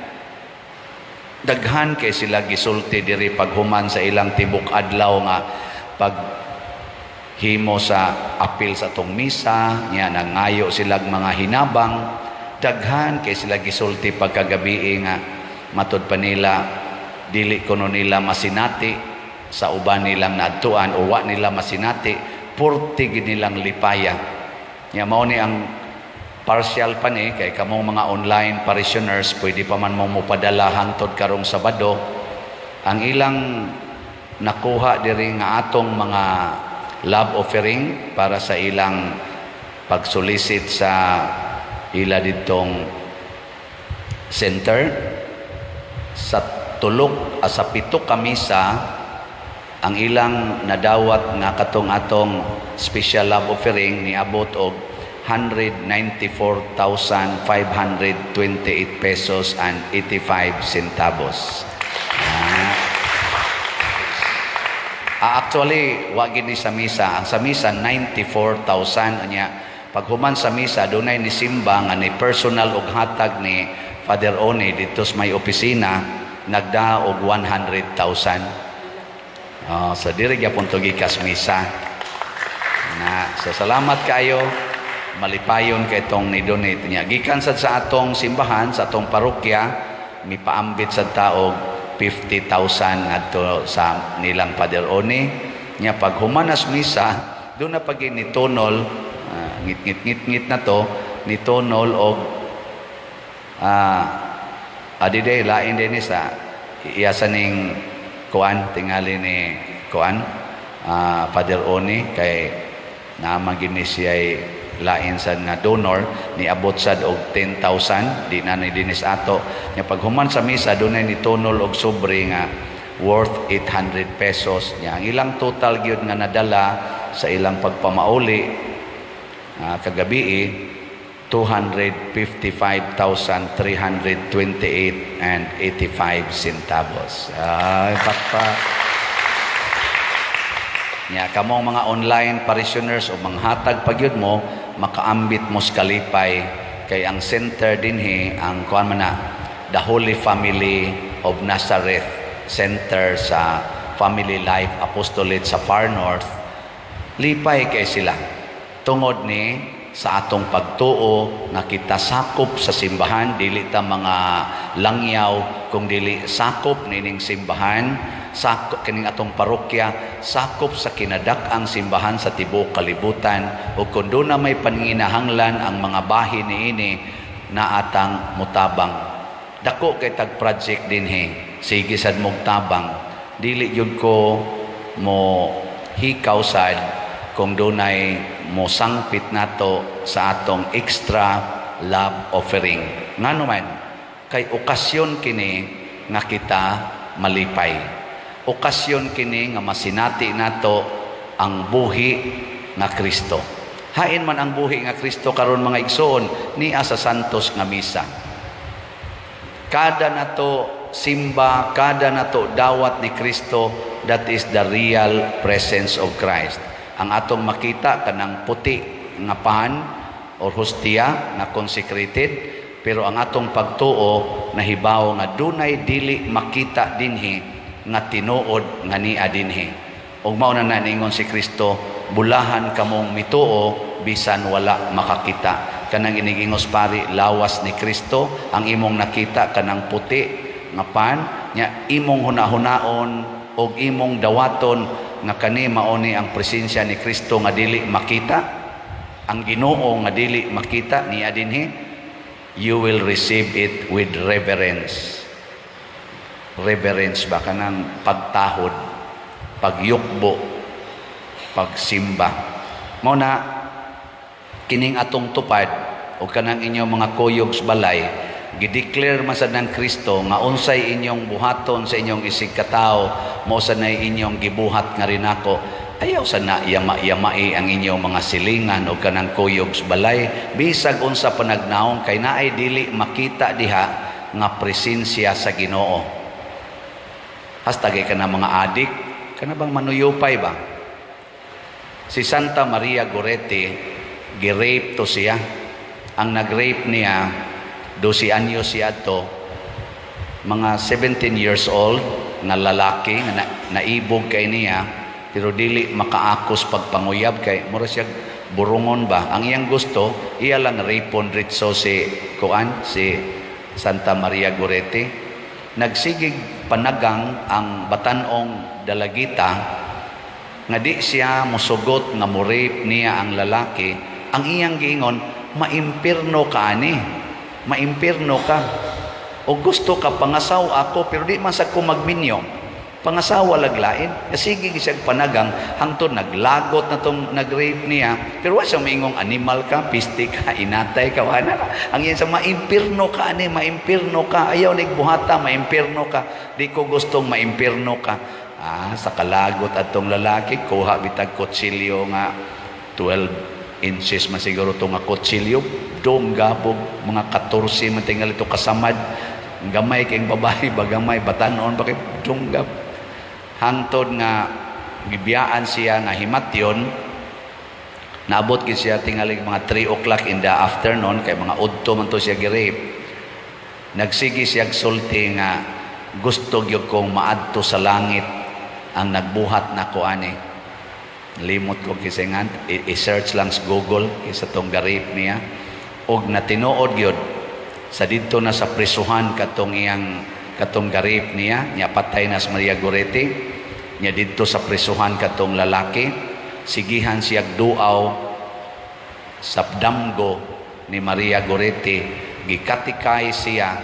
S1: Daghan kay sila gisulti diri paghuman sa ilang tibok adlaw nga paghimo sa apil sa tong misa, nya nangayo silang mga hinabang. Daghan kay sila gisulti pagkagabi nga matud pa nila dili kuno nila masinati sa uban nilang naadtuan o wa nila masinati, purti gid nilang lipaya. Nya mao ni ang partial pa ni kay kamong mga online parishioners pwede pa man mo mopadala hangtod karong Sabado. Ang ilang nakuha diri nga atong mga love offering para sa ilang pagsolicit sa ila ditong center sa sa 7 ka misa. Ang ilang nadawat nga katong atong special love offering niabot og 194,528 pesos and 85 centavos. Actually, wa gid ni sa misa. Ang sa misa 94,000 anya. Paghuman sa misa dunay ni simba nga ni personal og hatag ni Father One dito sa may opisina nagda og 100,000. So diri gyapon to gikas misa. So salamat kayo. Malipayon kay itong ni-donate niya. Gikan sad sa atong simbahan, sa atong parokya, mipaambit sa taog 50,000 adto sa nilang Father One. Nya pag humanas misa, doon na pag nitonol, ngit na to, nitonol og adide lain din sa iyasaning kuan tingali ni kuan Father One kay naman gini siya lain sad nga donor ni abot sad og 10,000 di na ni dinis ato nya paghuman sa misa dunay ni tonol og sobre nga worth 800 pesos nya ang ilang total gyud nga nadala sa ilang pagpamauli kagabi 255,328 and 85 centavos. Pakpak. Nya kamong mga online parishioners o manghatag pagyud mo makaambit mo sa kalipay kay ang center dinhi ang kuan man na the Holy Family of Nazareth Center sa Family Life Apostolate sa Far North. Lipay kay sila tungod ni sa atong pagtuo nga kita sakop sa simbahan, dili ta mga langyaw, kung dili sakop nining simbahan, sakop kining atong parokya, sakop sa kinadak-ang simbahan sa tibuok kalibutan, o kung doon na may panginahanglan ang mga bahin niini na atang mutabang. Dako kay tag project dinhi, sige sad mong tabang, dili yun ko mo hikaw sad kung dunay mo sangpit nato sa atong extra love offering. Ngano man kay okasyon kini nga kita malipay. Okasyon kini nga masinati nato ang buhi nga Kristo. Hain man ang buhi nga Kristo karon mga igsoon niya sa santos nga misa. Kada nato simba, kada nato dawat ni Kristo, that is the real presence of Christ. Ang atong makita kanang puti nga pan or hostia nga consecrated, pero ang atong pagtuo nahibaw nga dunay dili makita dinhi nga tinuod nga niya dinhi. Ug mao na naningon si Kristo, bulahan kamong mituo bisan wala makakita. Kanang inigingos pari, lawas ni Kristo ang imong nakita kanang puti nga pan nya imong hunahunaon og imong dawaton nga kani mauni ang presensya ni Kristo nga dili makita, ang Ginoo nga dili makita niya dinhi. You will receive it with reverence. Reverence ba kanang pagtahod, pagyukbo, pagsimba. Mao na kining atong tupad o kanang inyong mga kuyog sa balay, gideclare masad ng Kristo nga unsay inyong buhaton sa inyong isig katao, mo sa nay inyong gibuhat nga rin ako. Ayaw sa na yama-yamai ang inyong mga silingan o kanang kuyog sa balay, bisag unsa panagnaong kay naay dili makita diha nga presensya sa Ginoo. Hastagay ka na mga adik, kana bang manuyupay ba? Si Santa Maria Goretti, gi-rape to siya. Ang nag-rape niya 12 anyos siya to, mga 17 years old na lalaki na naibog kay niya, pero dili makaakos pagpanguyab kay mura siya burungon ba. Ang iyang gusto iya lang rapon ritso si Santa Maria Goretti. Nagsigig panagang ang batanong dalagita nga di siya musugot nga mo-rape niya ang lalaki. Ang iyang giingon, maimpirno ka ani, maimpirno ka, o gusto ka pangasaw ako pero di man sa ko magminyo, pangasawa laglain. Sige gisag panagang hangtod naglagot na tong nag-rape niya, pero wa siya maingong animal ka, pistik ka, inatay ka, wala ka. Ang yan sa maimpirno ka ani, maimpirno ka, ayaw nigbuhata, maimpirno ka, di ko gustong maimpirno ka. Sa kalagot atong lalaki, kuha bitag kutsilyo nga 12 inches man siguro itong nga kutsilyo, dong gabog, mga 14 man tingal ito kasamad, gamay kayong babae, bagamay, batanon, bakit dong gab. Hangtod nga, gibiyaan siya nga himatyon, naabot siya tingali mga 3 o'clock in the afternoon, kay mga udto man to siya gi-rape. Nagsigi siya sulti nga, gusto gyud kong maadto sa langit ang nagbuhat na ko ani. Limot ko kisingan, i-search lang sa Google kisa tong garip niya, og natinuod gyud sa didto na sa prisuhan katong garip niya patay na sa Maria Goretti nya didto sa prisuhan katong lalaki, sigihan siya duaw sa damgo ni Maria Goretti, gikatikay siya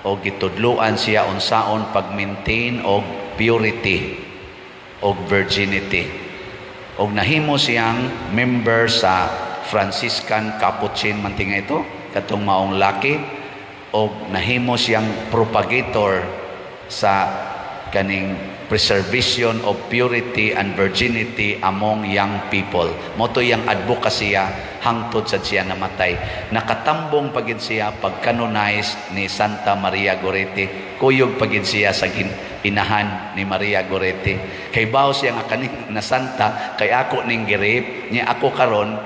S1: o gitudluan siya unsaon pag-maintain og purity og virginity, og nahimo siyang member sa Franciscan Capuchin mantinga ito katong maong laki, og nahimo siyang propagator sa kaning preservation of purity and virginity among young people. Moto yang advokasya hangtod sa siya namatay. Nakatambong pagid siya pag-canonize ni Santa Maria Goretti. Kuyog pagid siya sa inahan ni Maria Goretti. Kay bawo siya nga kaning na santa, kay ako ning girip niya ako karon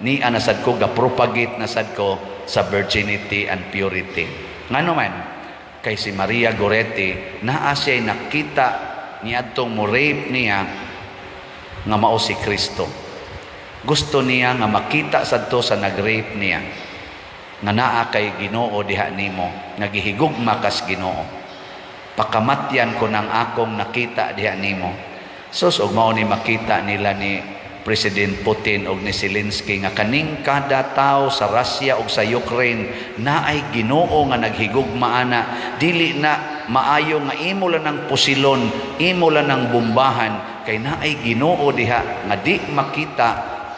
S1: ni anasad ko gapropagate nasad ko sa virginity and purity. Ngano man kay si Maria Goretti naa siya nakita niadtong mo rape niya nga mao si Kristo. Gusto niya nga makita sadto sa nag-rape niya nga naa kay Ginoo diha nimo, nagihigugma kas Ginoo. Pakamatyan ko ng akong nakita diha nimo. Sus og mao ni makita nila ni President Putin og ni Zelensky nga kaning kada tawo sa Russia ug sa Ukraine naay Ginoo nga naghigugma ana, dili na maayo nga imo lang ng pusilon, imo lang ng bombahan, kay naay Ginoo diha nga di makita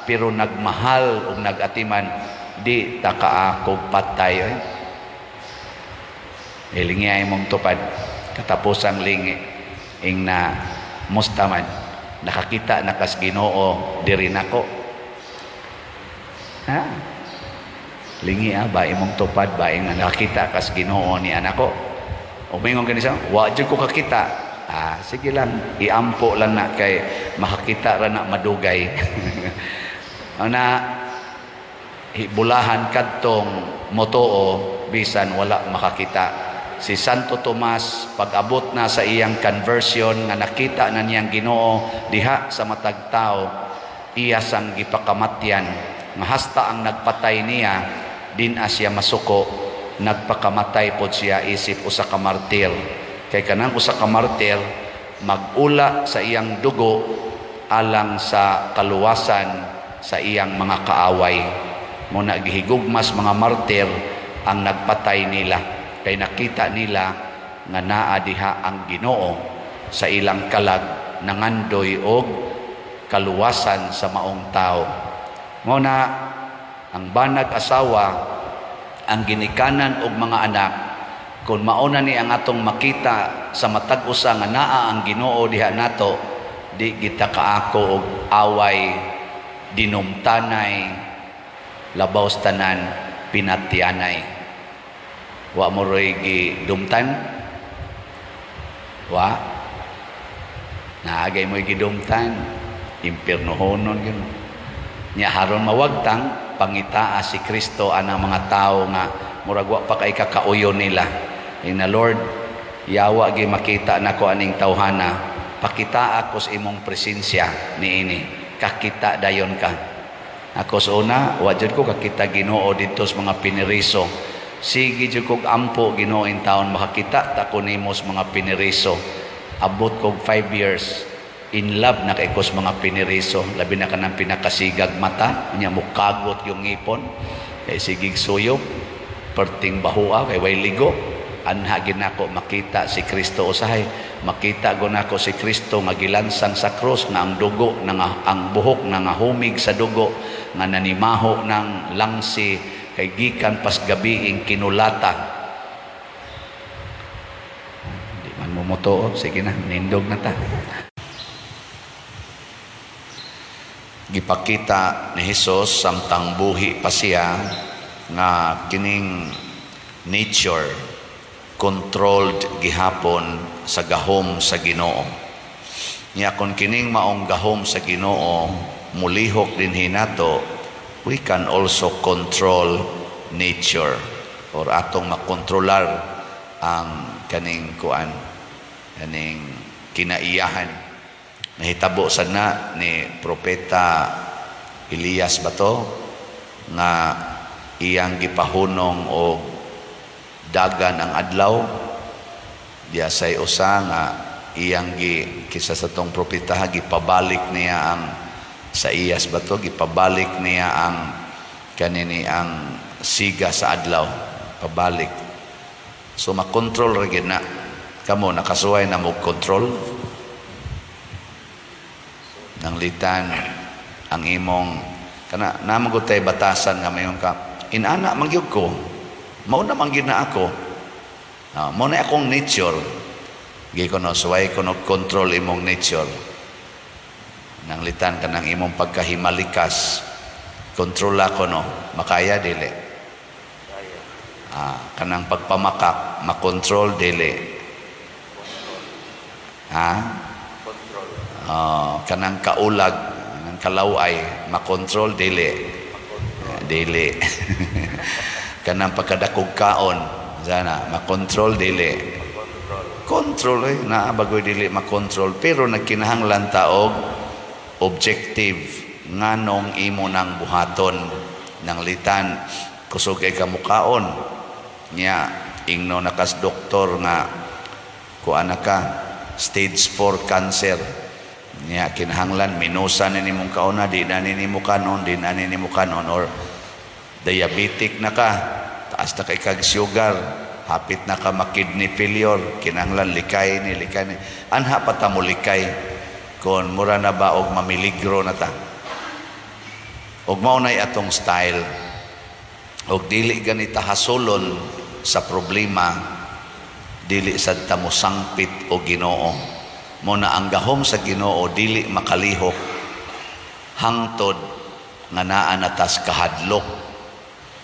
S1: pero nagmahal ug nagatiman, di ta kaakog patay. Ilingi ay mong tupad katapusang lingi ing na mustaman nakakita na kas Ginoo diri nako. Ha? Lingi ba imong tupad ba ing nakakita kas Ginoo ni anako? O mingon kanisa, wa jud ko kakita. Sige lang, iampo lang na kay makakita ra na madugay. Ana bulahan kadtong motoo bisan wala makakita. Si Santo Tomas pag-abot na sa iyang conversion nga nakita na niyang Ginoo diha sa matag tao, iya sang gipakamatyan nga hasta ang nagpatay niya din siya masuko, nagpakamatay pod siya isip usa ka martir. Kay kanang usa ka martir magula sa iyang dugo alang sa kaluwasan sa iyang mga kaaway. Muna gihigugmas mga martir ang nagpatay nila, kay nakita nila nga naa diha ang Ginoo sa ilang kalag nangandoy og kaluwasan sa maong tao. Nguna ang banag asawa ang ginikanan og mga anak, kung mauna ni ang atong makita sa matag usa nga naa ang Ginoo diha nato, di kita kaako og away, dinumtanay, labaw tanan, pinatyanay. Wa mo roy gidumtan? Wa? Naagay mo gidumtan, impiernohonon yun. Nya haron mawagtang pangitaa si Kristo anang mga tao nga murag wa pa kay kakauyon nila. Na Lord, yawa gi makita nako aning tawhana, pakita ako sa imong presensya niini, kakita dayon ka. Ako sa una, wa jud ko kakita Ginoo dito sa mga piniriso. Sige jud kog ampo Ginoo in taon makakita ta ko nimo sa mga piniriso. Abot kog 5 years in love na kay ko sa mga piniriso, labi na kanang pinakasigag mata nya mukagot yung ngipon kay sigig suyop perting bahua kay way ligo. Anha ginako makita si Kristo usahay, makita gunako si Kristo nga gilansang sa krus nga ang dugo ang buhok nga humig sa dugo nga nanimaho ng langsi kay gikan pas gabi ing kinulata. Di man mo moto, sige na, nindog na ta. Gipakita ni Hesus samtang buhi pa siya nga kining nature controlled gihapon sa gahom sa Ginoo. Nya kun kining maong gahom sa Ginoo mulihok din hinato, we can also control nature or atong makontrolar ang kaning kinaiyahan. Nahitabo sad na ni propeta Elias bato nga iyang gipahunong og dagan ang adlaw diya say usa nga iyang kisa sa tong propeta gipabalik niya ang sa iyas bato, gipabalik niya ang kanini ang siga sa adlaw, pabalik. So makontrol ra gid na kamo, nakasuway na mo control ng litan ang imong kana namagod tay batasan nga mayon ka inana mangyud ko mao na mangyud na ako, mao na akong nature gi ko no suway ko no control imong nature nang litan kanang imong pagkahimalikas, kontrola ko no makaya dili, kanang pagpamakak makontrol dili, kanang kaulag, kanang kalaway makontrol dili, dili. Kanang pagkadakog kaon, sana makontrol dili. Control na bagoy dili makontrol, pero nagkinahanglan ta og objective nganong imo nang buhaton ng litan kusog kay kamukaon nya ingno nakas doktor nga kuana ka stage 4 cancer nya kinahanglan minusan ni nimong kauna di na nimo kanon or diabetic na ka taas na kay kag sugar hapit na ka ma-kidney failure kinahanglan likay ni anha pa ta mo likay kon mura na ba og mamiligro na ta og maunay atong style og dili ganita hasulon sa problema dili sad ta mo sangpit o Ginoo mo na ang gahom sa Ginoo dili makalihok hangtod nga naa natas kahadlok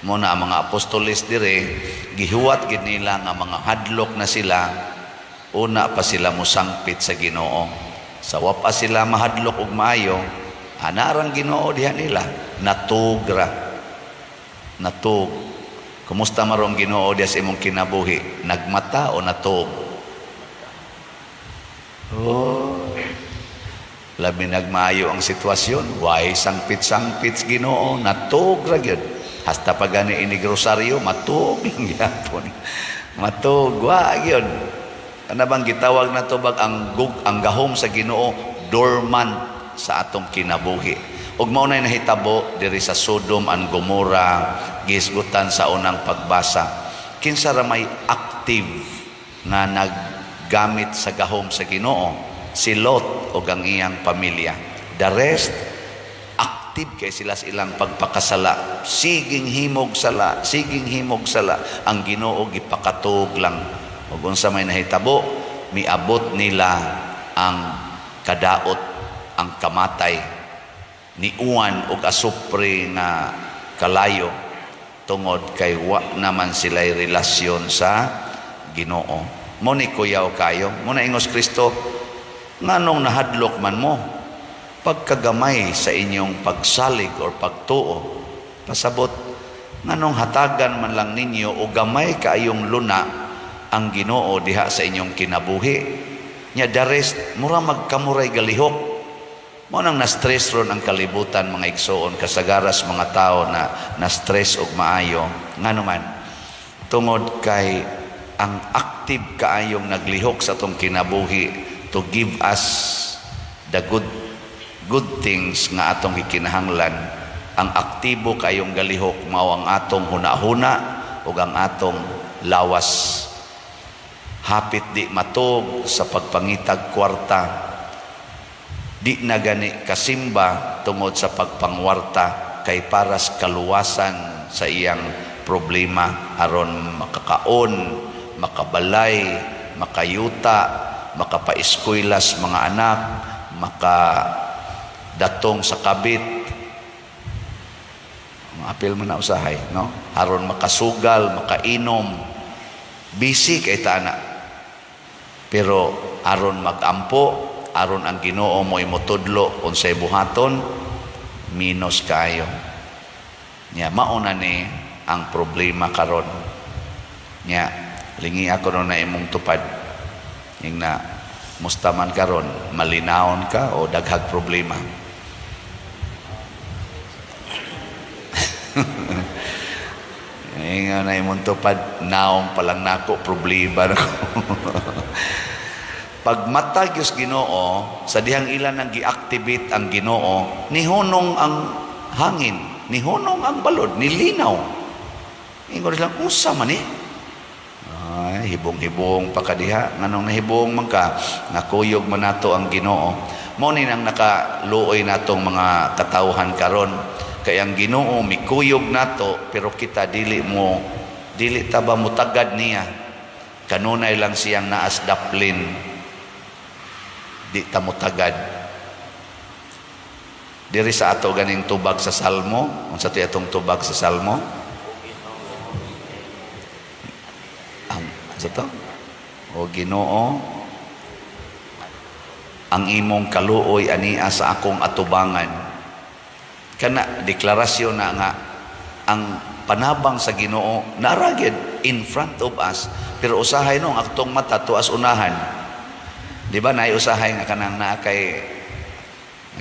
S1: mo na ang mga apostoles dire gihuwat gid nila nga mga hadlok na sila una pa sila mo sangpit sa Ginoo sa wapa sila mahadlok og maayo anarang Ginoo diha nila natugra natug kumusta marong Ginoo diha sa imong kinabuhi nagmata o natug labi nagmaayo ang sitwasyon why sangpit Ginoo natugra gyud hasta pag gani ini grosaryo matug lang gyapon matug wa gyud ana bang gitawag na to bag ang gahom sa Ginoo dormant sa atong kinabuhi ug mao nay nahitabo diri sa Sodom and Gomorrah gisgutan sa unang pagbasa kinsa ra may active nga naggamit sa gahom sa Ginoo si Lot ug ang iyang pamilya the rest active kay sila sa ilang pagpakasala siging himog sala ang Ginoo gipakatug lang ug unsa may nahitabo miabot nila ang kadaot ang kamatay niuan og asupre nga kalayo tungod kay wa naman sila'y relasyon sa Ginoo mo ni kuyaw kayo mo na ingos Kristo nganong nahadlok man mo pagkagamay sa inyong pagsalig or pagtuo pasabot nganong hatagan man lang ninyo o gamay kaayong luna ang Ginoo diha sa inyong kinabuhi nya the rest mura magkamuray galihok mo nang na-stress ron ang kalibutan mga igsoon kasagaras mga tao na na-stress og maayo nganuman tungod kay ang active kaayong naglihok sa atong kinabuhi to give us the good things nga atong gikinahanglan ang aktibo kaayong galihok mao ang atong hunahuna ug ang atong lawas hapit di matog sa pagpangitag kwarta di na gani kasimba tungod sa pagpangwarta kay paras kaluwasan sa iyang problema aron makakaon makabalay makayuta makapaeskwela's mga anak makadatong sa kabit maapil man na usahay no aron makasugal makainom busy kay taana pero aron magampo aron ang Ginoo mo imutudlo unsay buhaton minus kayo nya mauna ni ang problema karon nya lingi ako na imong tupad ing na mustaman karon malinawon ka o daghag problema nga na imong tupad naong palang nako problema nako pag matag yung Ginoo sa dihang ilan ang gi-activate ang Ginoo nihunong ang hangin nihunong ang balod nilinaw ingon lang usa man ay hibong-hibong pa kadiha nganong nahibong man ka nakuyog man nato ang Ginoo mo ni nang nakaluoy natong mga katawhan karon kay ang Ginoo mikuyog nato pero kita dili ta ba mutagad niya kanunay lang siyang naas daplin di ta mutagad diri sa ato ganing tubag sa Salmo unsa ti atong tubag sa Salmo ang sa to o Ginoo ang imong kaluoy ania sa akong atubangan kana deklarasyon na nga ang panabang sa Ginoo naragid in front of us, pero usahay no ang aktong mata tuas unahan. Di ba usahay nga kanang naa kay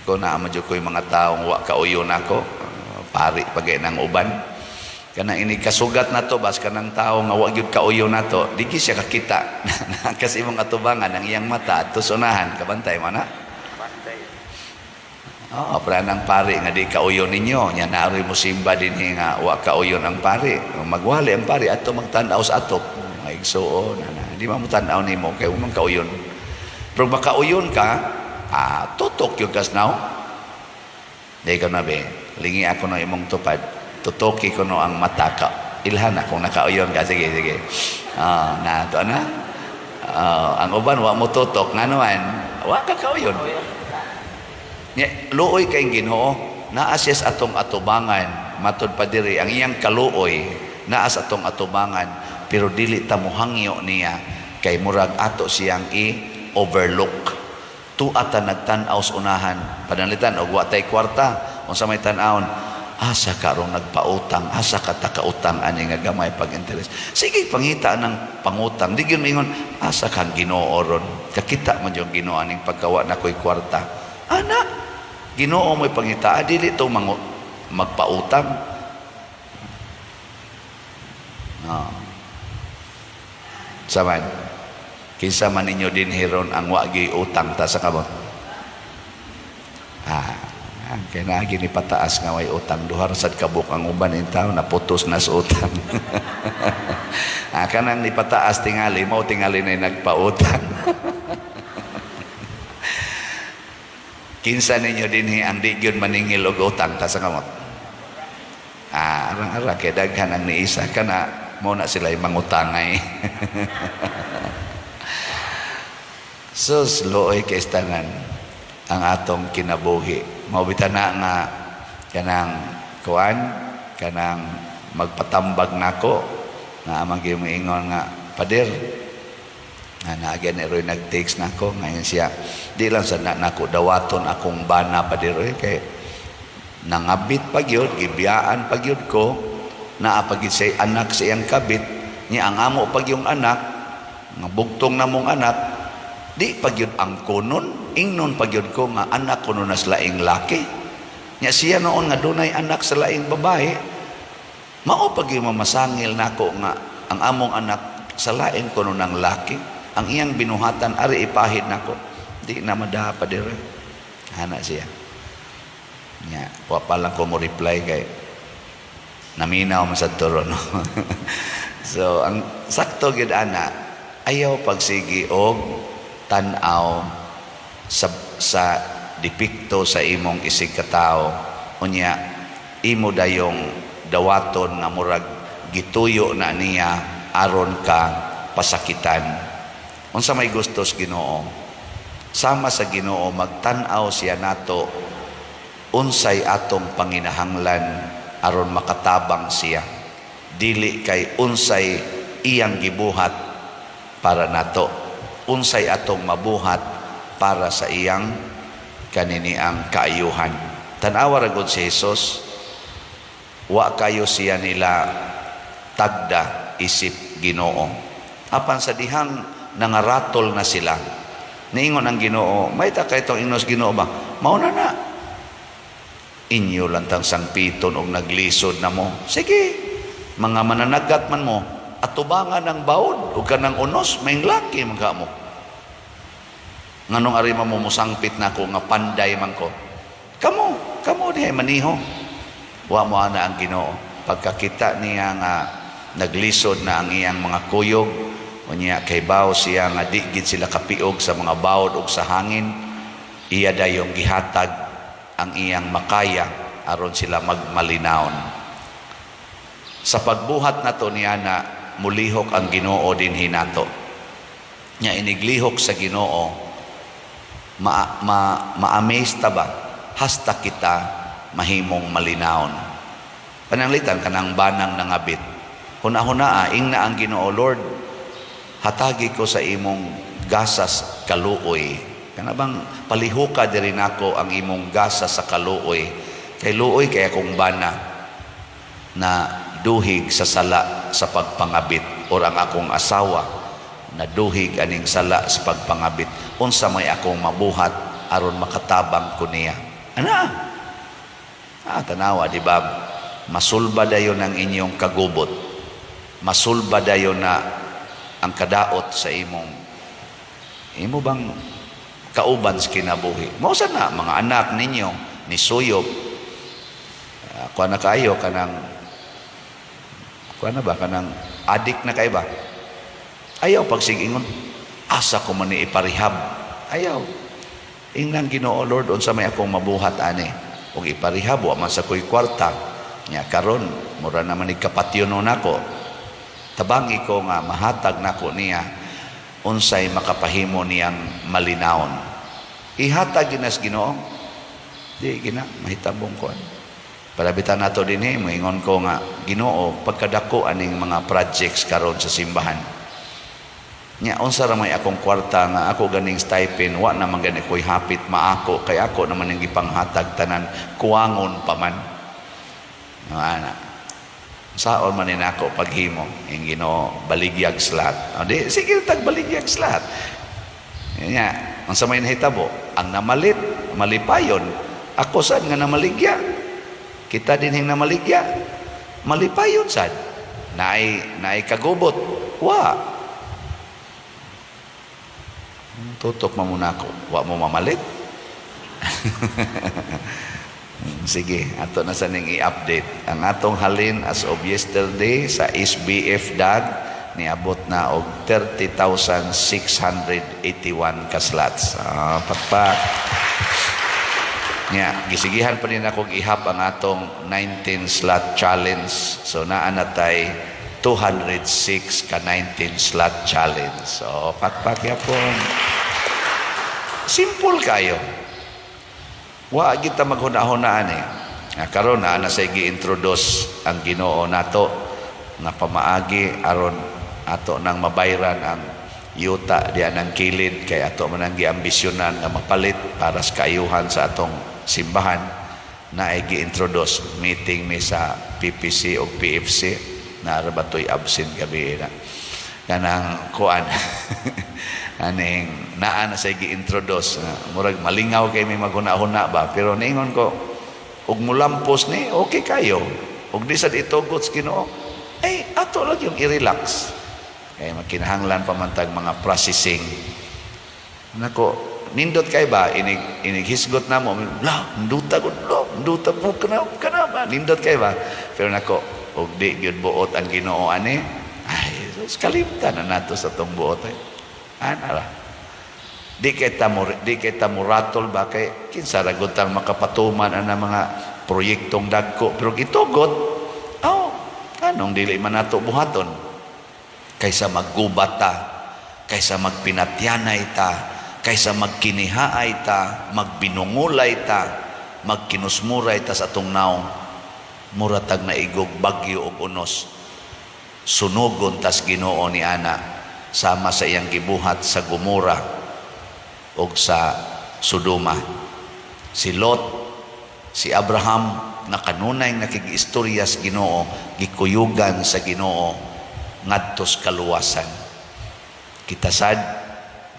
S1: ako na amadyo ko yung mga taong wa kauyon ako, pari pagay ng uban. Kanang ini kasugat na to, bas kanang tao nga wa gyud kauyon na to, di siya kakita. Kasi imong atubangan ang iyang mata at tusunahan, kabantay mo na? Bantay. Oo, para ng pari nga di kauyon ninyo, nya naari mo simba din nga wa kauyon ang pari. Magwali ang pari ato magtanaw sa atop. Maigsuon, di ba mo tanaw nimo kay umang kauyon. Pero makauyon ka, tutok yung kasnaw. Di ka na be, lingi ako na imong tupad. Tutoki ko no ang mata ka. Ilhan akong nakauyon ka. Sige, sige. Na, ito na. Ang uban, wa mo tutok. Nga naman, wa ka kauyon. Luoy kayong Ginoo. Naas atong atubangan. Matod pa diri, ang iyang kaluoy, naas atong atubangan. Pero dili ta muhangyo niya. Kay murag ato siyang i-overlook. Tuata nagtanaw sa unahan. Panalitan, og wa tay kwarta. Kung sa may tanawon, asa karong nagpautang, asa ka takautang ani nga gamay pag-interest. Sige, pangita ng pangutang. Di gyud mingon, asa kang Ginoo ron. Kakita man yung Ginoo aning pagkawa na ko'y kwarta. Ana, Ginoo mo'y pangita, dili to magpautang. Saman, kinsa man ninyo din hiron ang wagi utang ta sa kamot. Kaya naagi ni pataas nga may utang. Duhar sad kabuk ang uban in tao, naputos na sa utang. Kanang ni pataas tingali, mo tingali na nagpautang. Kinsa ninyo din ang di gyud maningil og utang ta sa kamot. Arang-arang kay daghan ang niisa kana mo na sila mangutangay. Sus looy kay tanan ang atong kinabuhi. Mabitana nga kanang kuan, kanang magpatambag nako nga amang gimingon nga pader nga naagyan eroy nag-text nako ngayon siya di lang sa nako dawaton akong bana pader kay nangabit pagyud gibiyaan pagyud ko naa pagid say anak sa iyang kabit niya ang amo pag yung anak nga bugtong na mong anak di pagyud ang kunon ingnon pagyud ko nga anak ko na sa laing laki nya siya noon nga dunay anak sa laing babae mao pagyud mamasangil nako nga ang among anak sa laing kuno ng laki ang iyang binuhatan ari ipahid nako di na madaha pa dire ana siya nya wa pa lang ko mo reply kay naminaw man sa turo no. So ang sakto gid ana ayaw pagsigi og tanaw sa dipikto sa imong isig katao unya imo dayong dawaton nga murag gituyo na niya aron ka pasakitan. Unsa may gustos Ginoo sama sa Ginoo magtan-aw siya nato unsay atong panginahanglan aron makatabang siya dili kay unsay iyang gibuhat para nato unsay atong mabuhat para sa iyang kaniniang kaayuhan. Tanawa ra gud si Jesus wa kayo siya nila tagda isip Ginoo apan sa dihang nangaratol na sila niingon ang Ginoo may ta kay tong inos Ginoo ba mao na inyo lang tang sangpiton og naglisod na mo sige mga mananagat man mo atubangan ng baod o kanang unos may laki man ka mo nganong ari mo musangpit na ko nga panday man ko kamo dihay maniho wa mo ana ang Ginoo pagkakita niya nga naglisod na ang iyang mga kuyog unya kay bawo siya nga di gid sila kapiog sa mga baod ug sa hangin iya dayong gihatag ang iyang makaya aron sila magmalinawon sa pagbuhat nato niya na mulihok ang Ginoo din hinato nya iniglihok sa Ginoo ma-amaze ta ba hasta kita mahimong malinawon pananglitan kanang banang nangabit huna-huna ing na ang Ginoo Lord hatagi ko sa imong gasas kaluoy kana bang palihuka diri nako ang imong gasas sa kaluoy kay luoy kay akong bana na duhig sa sala sa pagpangabit, or ang akong asawa na duhig aning sala sa pagpangabit, unsa may akong mabuhat aron makatabang ko niya. Ana? Tanawa, di ba? Masulba dayon ang inyong kagubot. Masulba dayon na ang kadaot sa imo bang kauban sa kinabuhi. Mausa na mga anak ninyo ni suyop. Kuha na kayo kanang adik na kayo ba? Ayaw pagsigingon, asa ko man ni iparihab. Ayaw. Ingnan Ginoo, Lord, unsa may akong mabuhat ani. Ug iparihab wa man sa ko'y kwarta. Nya karon mura naman igkapatyonon nako. Tabangi ko nga mahatag nako niya unsay makapahimo niyang malinawon. Ihatag ginas Ginoo. Di gina mahitabong ko. Palabitan nato dinhi, moingon ko nga Ginoo, pagkadako aning mga projects karon sa simbahan. Nya unsa ra may akong kwarta nga ako ganing stipend, wa naman gani ko'y hapit maako, kay ako naman ang gipanghatag tanan, kuwangon pa man. Ana. Saon man nako paghimo, ang Ginoo baligyag slat. Di sige tag baligyag slat. Nya, unsa may nahitabo? Ang namalit, malipayon. Ako sad nga namaligya. Kita din hing namaligya. Malipayon sad. Naay kagubot. Wa. Tutok mo muna ako. Wa mo mamalit. Sige, ato na sa ning i-update. Ang atong halin as of yesterday sa SBF DAG niabot na og 30,681 ka slots. Pakpak. Nya, gisigihan pa rin akong ihap ang atong 19 slot challenge. So naa na tay 206 ka 19 slot challenge. So pakpak yapon. Simple kayo. Wa kita maghuna-hunaan eh. Karon na say gi-introduce ang Ginoo nato nga pamaagi aron ato nang mabayran ang yuta diyan ang kilid, kay ato man ang giambisyonan nga mapalit para sa kaayuhan sa atong simbahan. Na ay gi-introduce meeting mi sa PPC o PFC na rabatoy absent gabi na kanang kuan. Aning naa na say gi-introduce, murag malingaw kay may maghuna-huna ba, pero niingon ko ug mulampos ni okay kayo, ug di sad itugot sa Ginoo, ay ato lang yung i-relax kay makinahanglan pamantag mga processing. Nako nindot kay ba inig hisgot na mo la nduta po kana ba nindot kay ba, pero nako ug di gyud buot ang Ginoo ani, ay kalimtan na nato sa tong buot ay. Ana di kita muratol ba kay kinsa ra gud tang makapatuman ana mga proyektong dagko, pero gitugot anong dili man nato buhaton kaysa maggubat ta, kaysa magpinatyanay ta, kaysa magkinihaay ta, magbinungulay ta, magkinusmuray ta sa atong naong, muratag na igog bagyo ug unos, sunugon tas Ginoo ni ana sama sa iyang gibuhat sa Gomora o sa Sodoma. Si Lot, si Abraham, na kanunay nakigistorya sa Ginoo, gikuyugan sa Ginoo ngadtos kaluwasan. Kita sad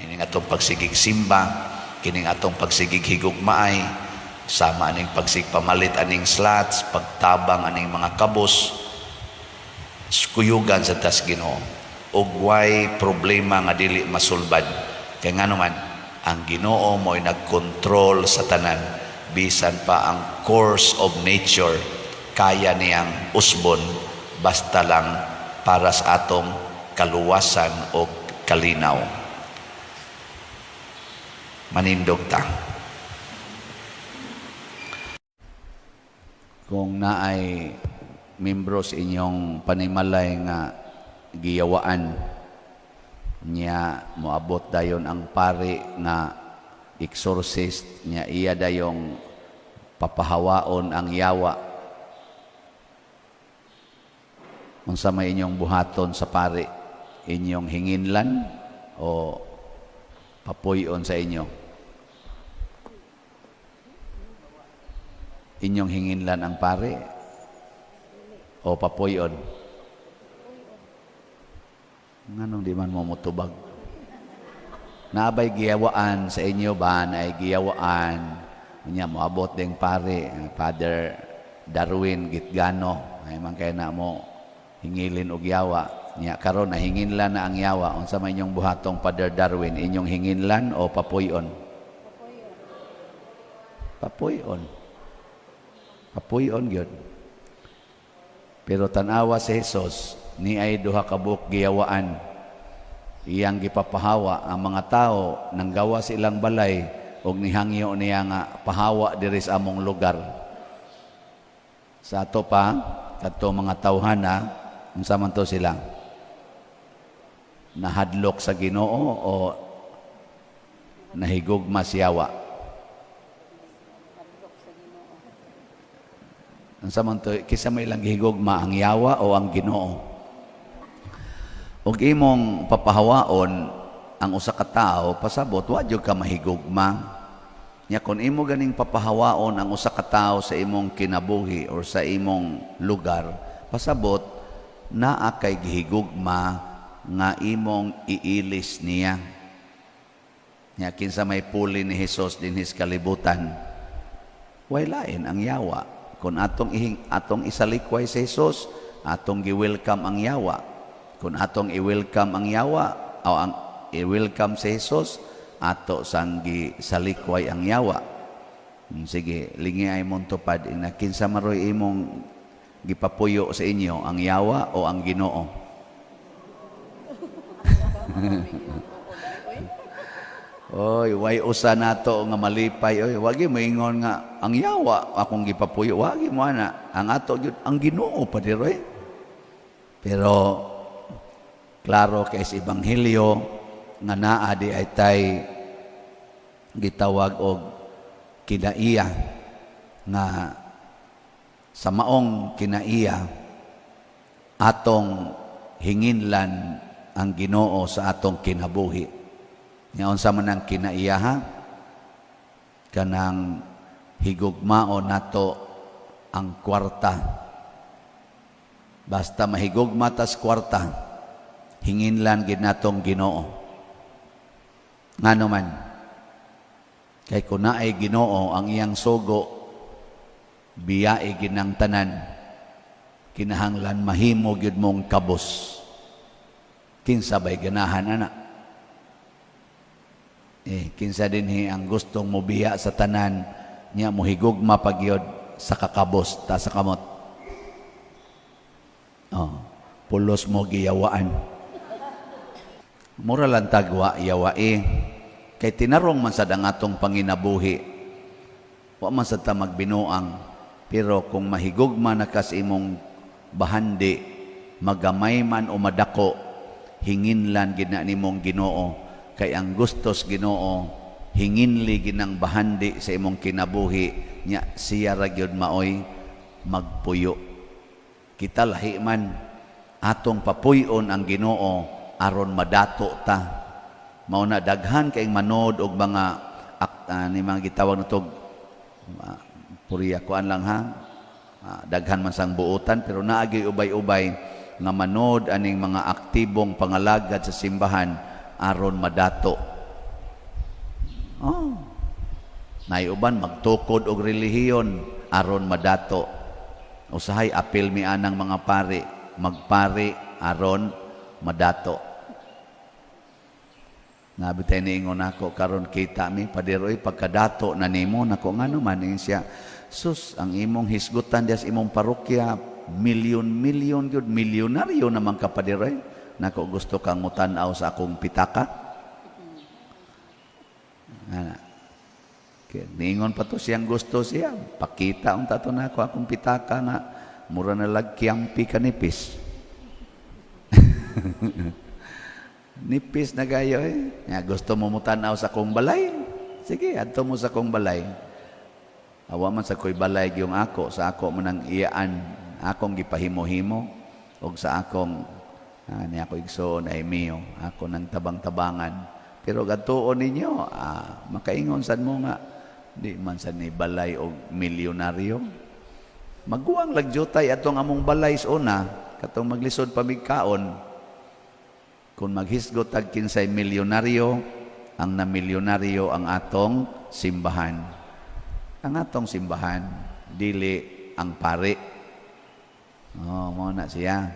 S1: kining atong pagsigig simba, kining atong pagsigig higugmaay, sama aning pagsigpamalit aning slots, pagtabang aning mga kabos, kuyugan sa tas Ginoo. Ug way problema nga dili masulbad, kay ngano man ang Ginoo mo'y nagkontrol sa tanan, bisan pa ang course of nature kaya niyang usbon, basta lang para sa atong kaluwasan o kalinaw. Manindog ta. Kung naay membros inyong panimalay nga giyawaan niya, moabot dayon ang pari nga exorcist niya, iya dayong papahawaon ang yawa. Unsa may inyong buhaton sa pari, inyong hinginlan o papuyon sa inyo? Inyong hinginlan ang pari o papuyon? Nganong di man mo mutubag? Naabay giyawaan sa inyo ba na ay giyawaan? Niya moabot ding pare, Father Darwin Gitgano. Ay man kay na mo hingilin og yawa. Niya karon na hinginlan na ang yawa. Unsa man inyong buhatong Father Darwin, inyong hinginlan o papuyon? Papuyon. Papuyon gyud. Pero tanawa si Jesus, ni ay duha ka buok giyawaan. Iyang gipapahawa ang mga tao nang gawa sa ilang balay og nihangyo niya nga pahawa diri sa among lugar. Sa ato pa, kadto mga tawhana, unsa man to sila? Nahadlok sa Ginoo o nahigugma sa yawa? Unsa man to, kisa may ilang gihigugma ang yawa o ang Ginoo? Og imong papahawaon ang usa ka tawo, pasabot wa jud ka mahigugma. Nya kun imo ganing papahawaon ang usa ka tawo sa imong kinabuhi or sa imong lugar, pasabot naa kay gihigugma nga imong iilis niya. Nya kinsa may puli ni Hesus dinhis kalibutan, way lain ang yawa. Kung atong isalikway si Hesus, atong gi-welcome ang yawa. Kung atong i-welcome ang yawa o ang i-welcome si Jesus, ato sang gisalikway ang yawa. Sige, lingi ay mong tupad. Kinsa maroy imong gipapuyo sa inyo, ang yawa o ang Ginoo? Oy, way usa nato nga malipay. Oy, wagi mo ingon nga ang yawa akong gipapuyo. Wagi mo ana. Ang ato jud ang Ginoo pa diroy. Pero klaro kay sa Ebanghelyo nga naa di ay tay gitawag og kinaiya nga sa maong kinaiya atong hinginlan ang Ginoo sa atong kinabuhi. Nya unsa man ang kinaiya ha? Kanang higugmao nato ang kwarta. Basta mahigugma tas kwarta, hinginlan gid natong Ginoo. Ngano man, kay kun naay Ginoo ang iyang sugo, biyae gid ng tanan, kinahanglan mahimo gyud mong kabos. Kinsa bay ganahan ana? Kinsa dinhi ang gustong mobiya sa tanan niya mohigugma pagyod sa kakabos ta sa kamot. Pulos mo giyawaan. Mura lang tagwa yawae. Kay tinarong man sad ang atong panginabuhi. Wa man sad ta magbinuang. Pero kung mahigugma na kas imong bahandi, magamay man o madako, hinginlan gid na nimong Ginoo. Kay ang gustos Ginoo, hinginli ginang bahandi sa imong kinabuhi, nya siya ra gyud maoy magpuyo. Kita lahi man atong papuyon ang Ginoo aron madato ta. Mao na daghan kay manood og mga ni mga gitawag natog puriya kuan lang ha. Daghan man sang buotan pero naagi ubay-ubay nga manood aning mga aktibong pangalagad sa simbahan aron madato. Naiuban magtukod og relihiyon aron madato. Usahay apil mi anang mga pari, magpari aron madato. Nabitay niingon ako karon kita mi padiroy pagkadato na nimo nako ngano man siya. Sus, ang imong hisgutan dias imong parokya milyon gyud, milyonaryo naman ka padiroy. Nako gusto kang mutan-aw sa akong pitaka. Niingon pa to siyang gusto siya. Pakita unta to nako akong pitaka nga mura na lagkiampi kanipis. Nipis na gayo gusto mo mutanaw sa kong balay? Sige, adto mo sa kong balay. Awa man sa ko'y balay yung ako, sa ako man ang iyaan, akong gipahimo-himo, o sa akong, ni ako igsoon ay miyo, ako nang tabang-tabangan. Pero gatuon ninyo, makaingon sad mo nga, di man sa ni balay o milyonaryo. Maguang lagjutay atong among balay sa una, katong maglisod pamigkaon, kung maghisgot tag kinsay milyonaryo, ang namilyonaryo ang atong simbahan. Ang atong simbahan, dili ang pare. Mo na siya.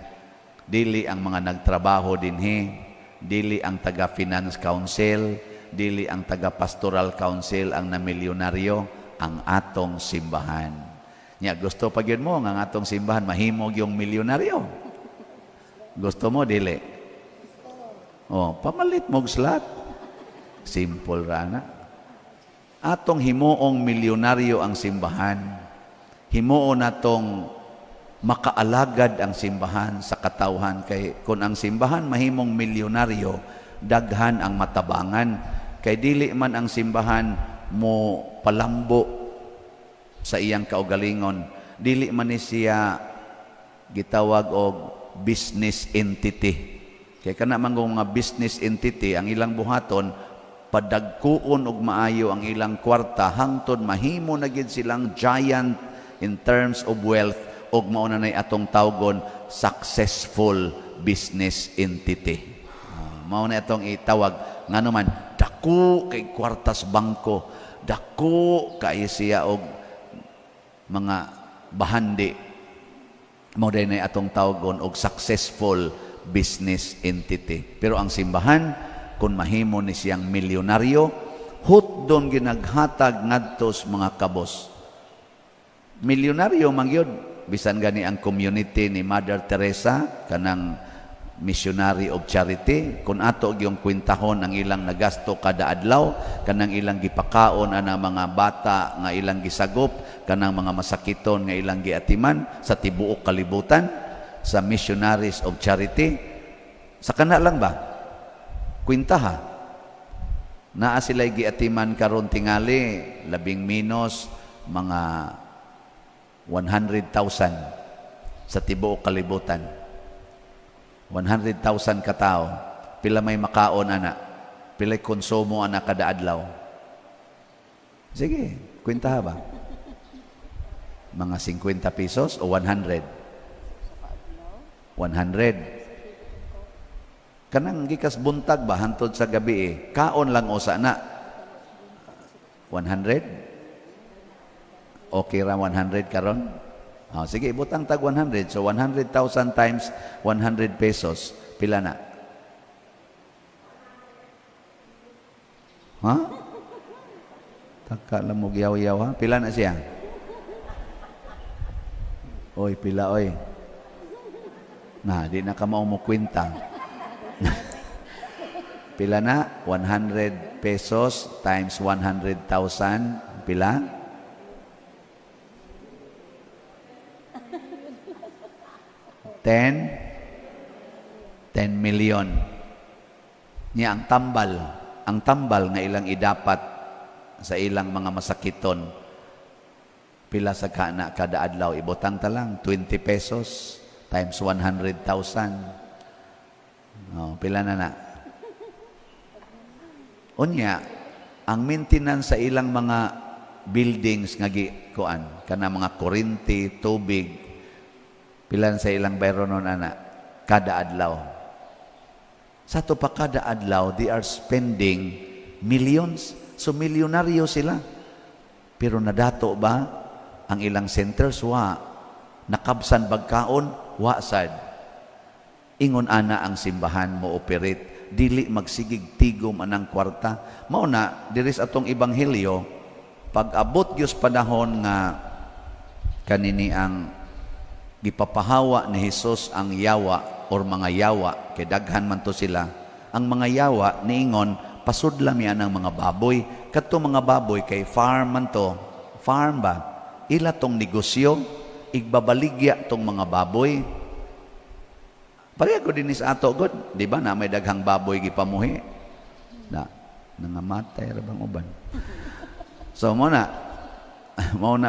S1: Dili ang mga nagtrabaho dinhi, dili ang taga-finance council, dili ang taga-pastoral council ang namilyonaryo, ang atong simbahan. Nya gusto pa gyud mo nga ang atong simbahan mahimog yung milyonaryo. Gusto mo dili? Pamalit mo slot. Simple ra na. Atong himuong milyonaryo ang simbahan. Himuon natong makaalagad ang simbahan sa katawhan kay kung ang simbahan mahimong milyonaryo, daghan ang matabangan kay dili man ang simbahan mo palambo sa iyang kaugalingon, dili man ni siya gitawag og business entity. Kay kana man mga business entity ang ilang buhaton padagkuon og maayo ang ilang kwarta hangtod mahimo na gid silang giant in terms of wealth og mao na nay atong tawgon successful business entity. Mao na atong itawag ngano man dako kay kwartas bangko, dako kay siya og mga bahandi. Mao dinay atong tawgon og successful business entity. Pero ang simbahan kung mahimo ni siyang milyonaryo, hutdon ginaghatag ngadto sa mga kabos. Milyonaryo man gyud bisan gani ang community ni Mother Teresa kanang missionary of charity, kung ato yung kwintahon ang ilang nagasto kada adlaw, kanang ilang gipakaon ana mga bata nga ilang gisagop, kanang mga masakiton nga ilang giatiman sa tibuok kalibutan sa missionaries of charity. Sa kana lang ba kwintaha naa sila giatiman karon tingali labing minos mga 100,000 sa tibuok kalibutan. 100,000 katao, pila may makaon ana, pila konsumo ana kada adlaw. Sige, kwenta ba? Mga 50 pesos o 100? 100. Kanang gikas buntag ba hantod sa gabi kaon lang usa na 100? Okay ra 100 karon? Sige, butang tag 100. So, 100,000 times 100 pesos. Pila na? Ha? Taka lang mo giyaw-yaw ha? Pila na siya? Oy, pila oy. Di na ka maumukwinta. Pila na? 100 pesos times 100,000. Pila? 10 million. Niya ang tambal nga ilang idapat sa ilang mga masakiton. Pila sa kana kada adlaw ibutang ta lang 20 pesos times 100,000. Pila na. Unya, ang maintenance sa ilang mga buildings nga kuan kana mga kuryente, tubig, pilan sa ilang bayro nun ana kada adlaw. Sa to pa kada adlaw, they are spending millions. So milyonaryo sila. Pero nadato ba ang ilang centers? Wa. Nakabsan bagkaon? Wa sad. Ingon ana ang simbahan mo operate. Dili magsigig tigom anang kwarta. Mao na diri sa atong ebanghelyo, pag abot gyud panahon nga kanini ang gipapahawa ni Jesus ang yawa or mga yawa, kay daghan man to sila. Ang mga yawa niingon pasudla mi anang mga baboy. Kadto mga baboy kay farm man to. Farm ba? Ila tong negosyo, igbabaligya tong mga baboy. Pareha ko din sa ato god, di ba na may daghang baboy gipamuhi. Nangamatay ra bang uban. So mo na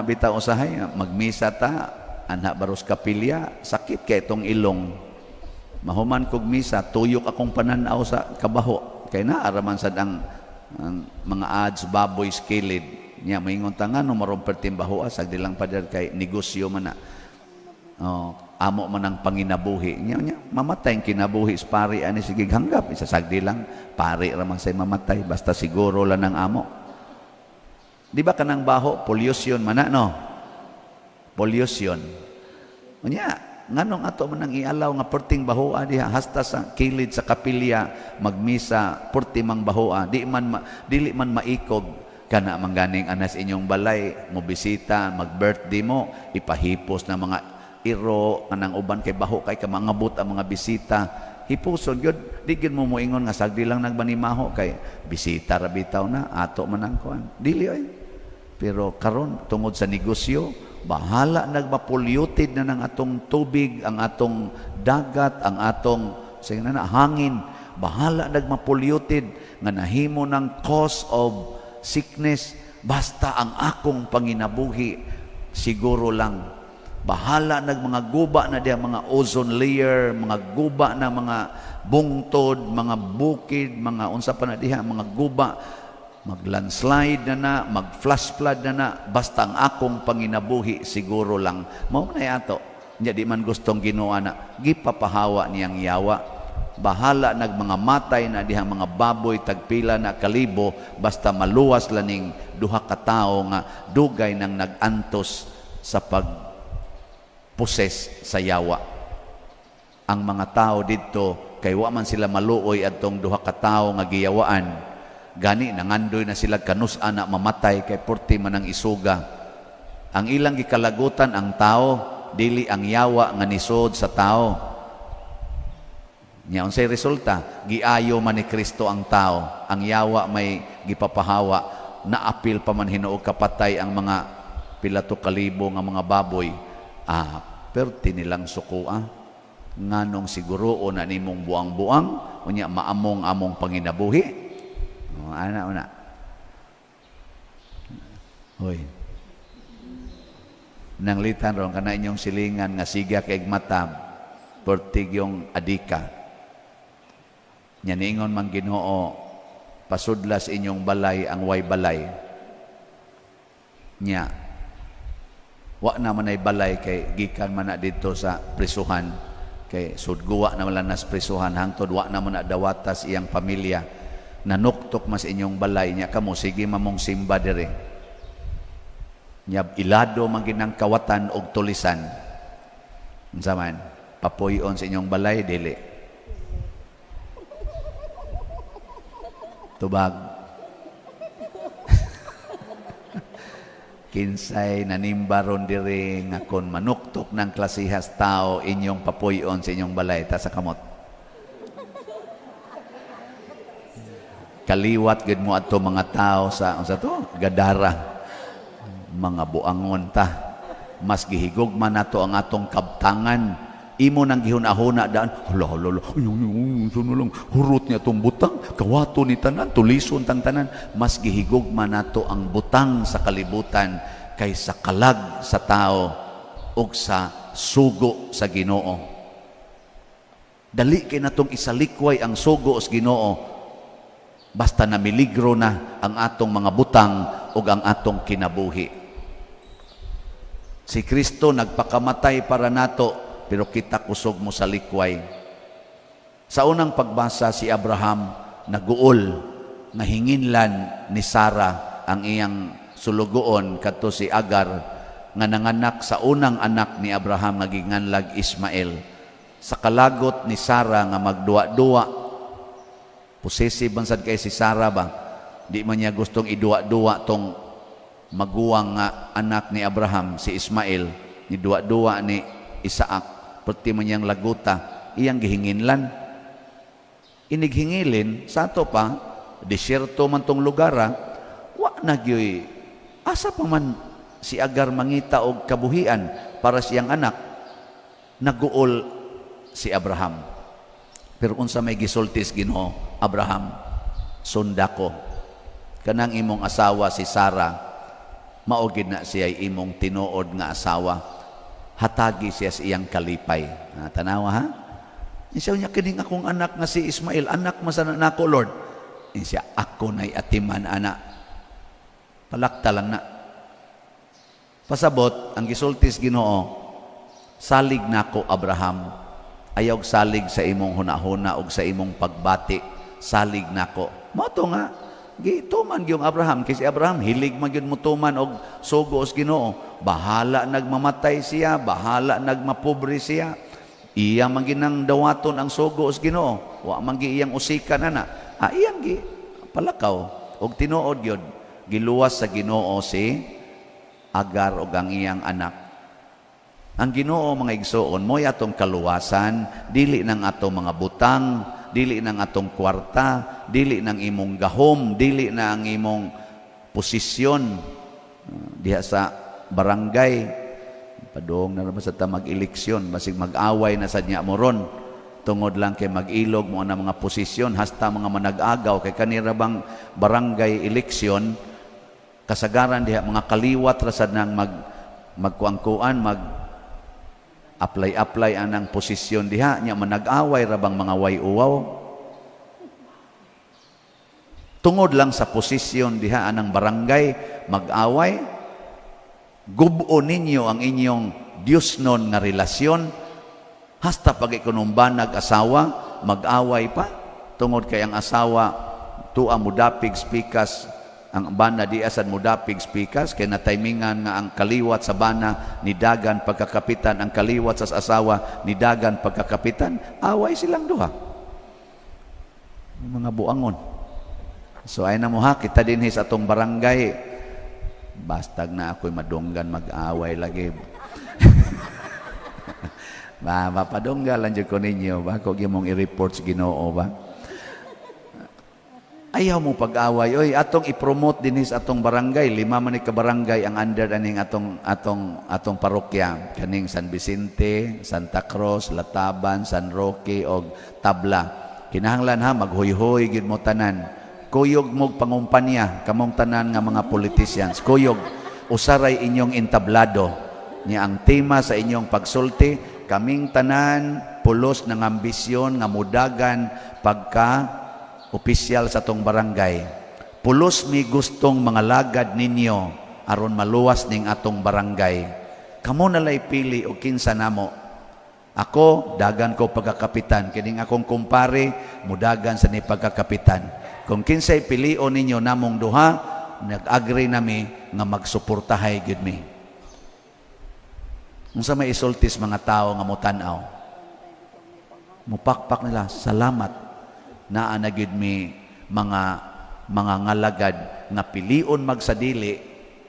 S1: bitaw usahay magmisa ta anak baros kapilya, sakit kay itong ilong. Mahuman kog misa, tuyok akong pananaw sa kabaho. Kay naaraman sad ang mga ads, baboy, skilid. Nya maingon tangan no maron pertimbaho sagdi lang pader kay negosyo man na. Amo man ang panginabuhi. Nya mamatay ang kinabuhi sa pari ani sige hanggap isa sagdi lang pari ra man say mamatay basta siguro lang ang amo. Di ba kanang baho pollution man na no? Pollution. Nya nganong ato man ang ialaw nga perting bahoa diha hasta sa kilid sa kapilya magmisa perti mang bahoa dili man maikog kana mangganing anas inyong balay mo bisita mag-birthday mo ipahipos na mga iro kanang uban kay baho kay kamangabot ang mga bisita hipuson gyud di gyud mo moingon nga sagdi lang nagbanimaho kay bisita ra bitaw na ato man ang kuan dili oy pero karon tungod sa negosyo bahala nagma-polluted na ng atong tubig, ang atong dagat, ang atong hangin. Bahala nagma-polluted nga nahimo ng cause of sickness. Basta ang akong panginabuhi, siguro lang. Bahala mga guba na diya, mga ozone layer, mga guba na mga bungtod, mga bukid, mga unsa pa na diha, mga guba. Mag-landslide na mag-flash flood na basta ang akong panginabuhi siguro lang. Mao na yato. Di man gustong Ginoo na gipapahawa niyang yawa. Bahala mga matay na diha mga baboy tagpila na kalibo basta maluwas laning duha ka tawo nga dugay nang nagantos sa pagposes sa yawa. Ang mga tao didto kay wa man sila maluoy adtong duha ka tawo nga giyawaan. Gani nangandoy na sila kanus-an na mamatay kay porti man ang isuga. Ang ilang gikalagutan ang tao, dili ang yawa nga nisod sa tao. Nya unsay resulta? Giayo man ni Kristo ang tao. Ang yawa may gipapahawa, naapil pa man hinuog kapatay ang mga pilato kalibo nga mga baboy. Pero tinilang sukua. Nganong siguro na nimong buang-buang, unya maamong-among panginabuhi. Una. Hoy. Nanglitan ron kana inyong silingan nga siga kay matab portig yung adika. Nya niingon man Ginoo pasudlas inyong balay ang way balay. Nya wa na man ay balay kay gikan man na dito sa prisuhan kay sudguwa na man nas prisuhan hangtod wa na man na dawatas iyang pamilya. Nanuktok mas inyong balay niya kamo sige mamong simba dire niya ilado man ginang kawatan og tulisan unsa man papuyon sa inyong balay dili tubag kinsay nanimbaron dire nga kon manuktok ng klasihas tao inyong papuyon sa inyong balay ta sa kamot kaliwat gid mo adto mga tao sa unsa to Gadara mga buangon ta mas gihigog man nato ang atong kabtangan imo nang gihunahuna daan hala unsa na lang hurot niya tong butang kawato ni tanan tulison tang tanan mas gihigog man nato ang butang sa kalibutan kaysa kalag sa tao ug sa sugo sa Ginoo dali kay natong isalikway ang sugo sa Ginoo basta na miligro na ang atong mga butang ug ang atong kinabuhi. Si Kristo nagpakamatay para nato pero kita kusog mo sa likway. Sa unang pagbasa si Abraham naguol nga hinginlan ni Sara ang iyang sulugoon kadto si Agar nga nanganak sa unang anak ni Abraham nga ginganlag Ismael. Sa kalagot ni Sara nga magduwa-duwa posesive man sad kay si Sara ba di man niya gustong iduwa-duwa tong maguwang nga anak ni Abraham si Ismael ni duwa-duwa ni Isaac perti man niyang laguta iyang gihinginlan inighingilin sa ato pa disyerto man tong lugar wa na gyoy asa pa man si Agar mangita og kabuhian para siyang anak naguol si Abraham pero unsa may gisultis Ginoo Abraham, sunda ko. Kanang imong asawa si Sara, maugid na siya imong tinuod nga asawa. Hatagi siya sa iyang kalipay. Tanawa ha? Siya niya kining akong anak nga si Ismael, anak masana nako Lord. Siya ako na'y atiman anak. Palakta lang na. Pasabot, ang gisultis Ginoo, salig nako Abraham, ayaw salig sa imong hunahuna o sa imong pagbati, salig nako. Mato nga, gituman yung Abraham, kasi Abraham, hilig magyud mutuman og sugo os Ginoo. Bahala nagmamatay siya, bahala nagmapobre siya. Iya man ginang dawaton ang sugo os Ginoo. Wa man iyang usikan ana. Iyang gi palakaw og tinuod gyud giluwas sa Ginoo si Agar og ang iyang anak. Ang Ginoo mga igsoon mo'y atong kaluwasan, dili nang atong mga butang, dili nang atong kwarta, dili nang imong gahom, dili na ang imong posisyon diha sa barangay. Padong na naman sa ta mag-eleksyon, basig mag-away na sa niya moron. Tungod lang kay mag-ilog mo na mga posisyon, hasta mga manag-agaw kay kanira bang barangay eleksyon, kasagaran diha mga kaliwat rasad nang magkuangkuan, apply anang posisyon diha nya manag-away rabang mga way-uwaw. Tungod lang sa posisyon diha anang barangay mag-away, gubo ninyo ang inyong Dios non nga relasyon, hasta pag ikunumbanag asawa mag-away pa tungod kay ang asawa tuwa mudapig spikas, ang bana di asad mudapig spikas kay nataymingan nga ang kaliwat sa bana nidagan pagkakapitan, ang kaliwat sa asawa nidagan pagkakapitan, away silang duha. Mga buangon. So ay na mo ha, kita din sa atong barangay, bastag na ako'y madunggan mag-away lagi. Mapadunggal lang dyan ko ninyo ba, kung yung mong i-report sa Ginoo ba. Ayaw mo pag-away. Oy, atong i-promote din sa atong barangay. 5 man ka barangay ang under aning atong parokya. Kaning San Vicente, Santa Cruz, Lataban, San Roque og Tabla. Kinahanglan ha maghuyhoy gid mo tanan. Kuyog mo pangumpanya kamong tanan nga mga politicians. Kuyog usaray inyong entablado. Niya ang tema sa inyong pagsulti, kaming tanan pulos ng ambisyon nga mudagan pagka opisyal sa tong barangay. Pulos mi gustong mga lagad ninyo aron maluwas ning atong barangay. Kamo nalay pili og kinsa namo. Ako dagan ko pagkakapitan, kining akong kumpare mudagan sa ni pagkakapitan. Kung kinsay pilion ninyo namong duha, nag-agree nami nga magsuportahay gyud mi. Unsa may isultis mga tao nga mutanaw, mupakpak nila, salamat naa na gyud mi mga ngalagad nga pilion magsadili,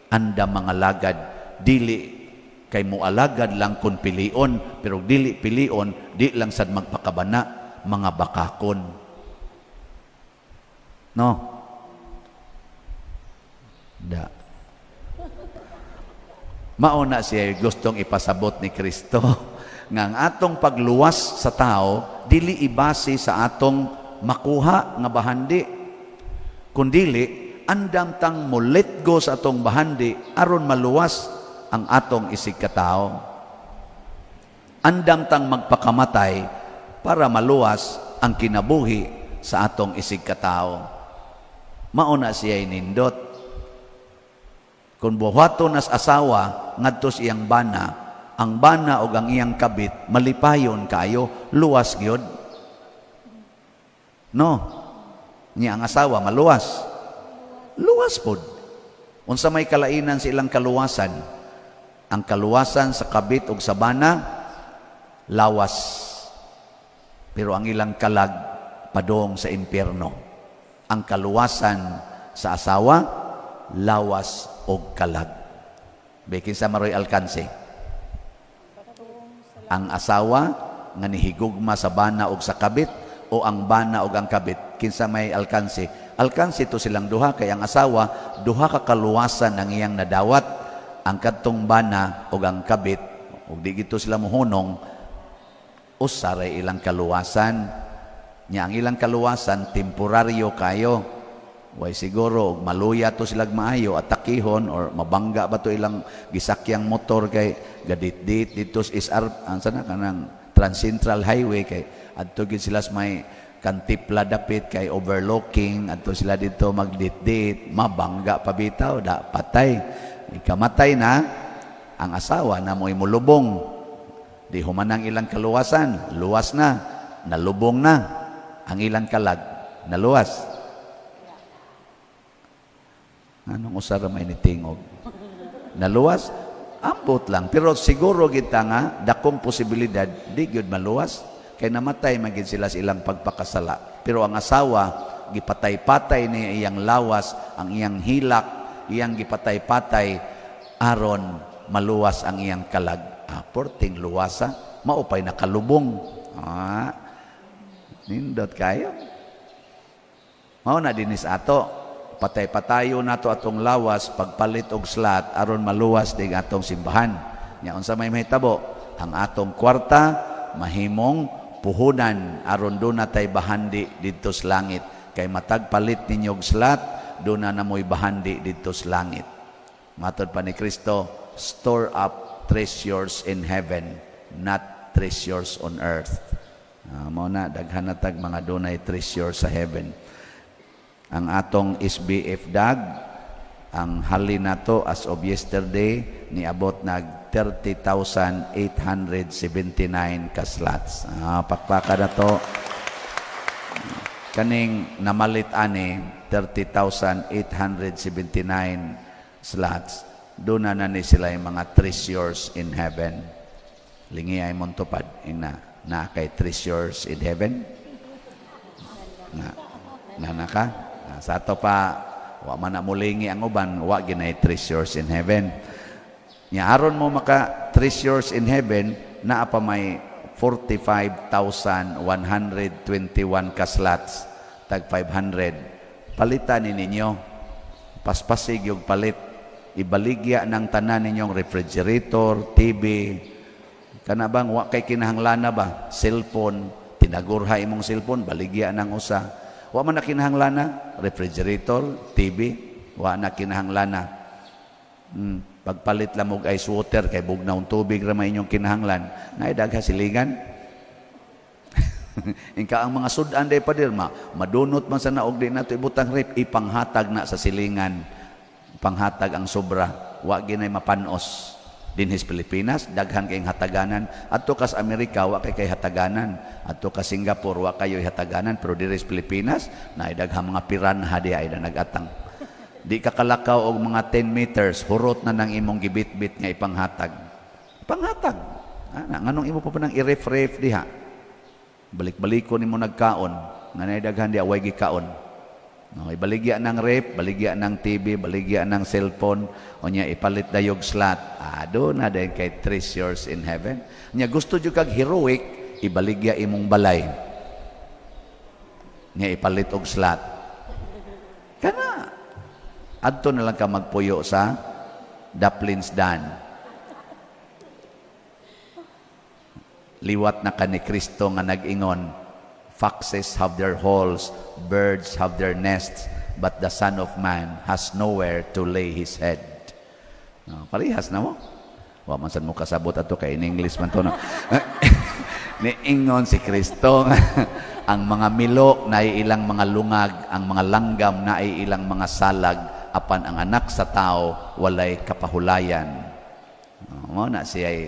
S1: anda mga lagad dili kay mualagad lang kun pilion, pero dili pilion di lang sad magpakabana, mga bakakon. No? Da. Mauna siya gustong ipasabot ni Kristo nga ang atong pagluwas sa tao dili ibase sa atong makuha nga bahandi, kundili andam tang mo let go sa atong bahandi aron maluwas ang atong isig katao. Andam tang magpakamatay para maluwas ang kinabuhi sa atong isig katao. Mauna siya nindot. Kung buhaton as asawa ngadto iyang bana, ang bana o ang iyang kabit malipayon kayo, luwas gyud. No, niya ang asawa maluwas. Luwas pod. Unsa may kalainan sa ilang kaluwasan? Ang kaluwasan sa kabit ug sa bana lawas. Pero ang ilang kalag padong sa impyerno. Ang kaluwasan sa asawa lawas og kalag. Bekin sa maroy alkanse. Ang asawa nga nihigugma sa bana ug sa kabit, o ang bana o ang kabit, kinsa may alkansi. Alkansi to silang duha, kay ang asawa, duha ka kaluwasan ang iyang nadawat, ang kadtong bana o ang kabit, o di gito sila muhunong, usaray ilang kaluwasan. Nya ang ilang kaluwasan, temporaryo kayo. Way siguro, maluya to silang maayo, at takihon, or mabangga ba to ilang gisakyang motor kay gadit-dit, dito is ang sana kanang Trans Central Highway kay adto gid sila may kantipla dapit kay overlooking adto sila dito magdit-dit mabangga pabitaw da patay ikamatay na ang asawa na mo'y mulubong di humanang ilang kaluwasan luwas na nalubong na ang ilang kalag naluwas anong usara may nitingog naluwas ambot lang pero siguro kita nga dakong posibilidad di gyud maluwas kay namatay magid sila sa ilang pagpakasala pero ang asawa gipatay-patay ni iyang lawas ang iyang hilak iyang gipatay-patay aron maluwas ang iyang kalag porting luwasa maupay nakalubong nindot kayo mao na dinis ato patay-patayo nato atong lawas pagpalit og slat aron maluwas dig atong simbahan nya unsa may mahitabo ang atong kwarta mahimong puhunan aron do natay bahandi didto sa langit kay matag palit ninyo og slat do na namoy bahandi didto sa langit matod pa ni Kristo store up treasures in heaven not treasures on earth mao na daghan natag mga dunay treasure sa heaven ang atong SBF dag ang hali nato as of yesterday niabot nag 30,879 ka slots. Pakpaka na to. Kaning namalit ani 30,879 slots. Doon na ni sila yung mga treasures in heaven. Lingi ay mong tupad. Na kay treasures in heaven? Na ka? Sa ato pa, wa man na mulingi ang uban, wa ginay treasures in heaven. Nya aron mo maka treasures in heaven naa pa may 45,121 ka slots tag 500 palitan ninyo paspasig yung palit ibaligya ng tanan ninyong refrigerator TV kana bang wa kay kinahanglan ba cellphone tinagurha imong cellphone baligya ng usa wa man na kinahanglan refrigerator TV wa na kinahanglan pagpalit lamog ice water kay bugnaw tubig ra may inyong kinahanglan naay dagha silingan ingka ang mga sudan day pa dir madunot man sa naog di nato ibutang rep ipanghatag na sa silingan panghatag ang sobra wa ginay mapanos dinhis Pilipinas daghan kay hataganan adto kas Amerika wa kay hataganan adto ka Singapore wa kayo hataganan pero diri sa Pilipinas naay daghang mga piranha di ay na nagatang di ka kalakaw og mga 10 meters hurot na nang imong gibitbit nga ipanghatag nganong imo pa nang i-ref diha balik-balikon nimo nagkaon nga nay daghan di away gikaon ibaligya ng ref baligya ng TV baligya ng cellphone unya ipalit dayog slot do na day kay treasures in heaven nya gusto jud kag heroic ibaligya imong balay nya ipalit og slot kana adto na lang ka magpuyo sa Daplin's Dan. Liwat na ka ni Kristo nga nag-ingon, foxes have their holes, birds have their nests, but the Son of Man has nowhere to lay his head. Parihas na mo. Wa man sad mo kasabot ato kay in English man to no. Niingon si Kristo ang mga milo na ilang mga lungag, ang mga langgam na ilang mga salag, apan ang anak sa tao walay kapahulayan. Mo na siya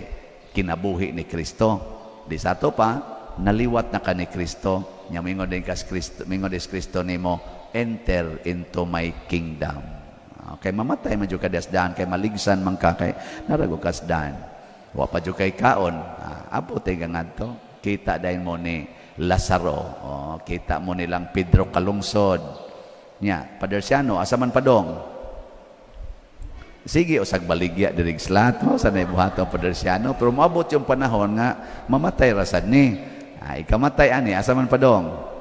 S1: kinabuhi ni Kristo. Di sa to pa naliwat na ka ni Kristo. Nya mingon din kas Kristo, mingon des Kristo nimo, enter into my kingdom. Okay, mamatay man jud ka dasdan kay maligsan man ka kay narago kasdan. Wa pa jud kay kaon. Abot nga ngadto. Kita dayon mo ni Lazaro. Kita mo nilang Pedro kalungsod. Nya, Padersiano, asa man padong? Sige, usag baligya dirig slat, sanay buhaton Padersiano, pero moabot yung panahon nga mamatay rasad ni. Ikamatay ani, asa man padong?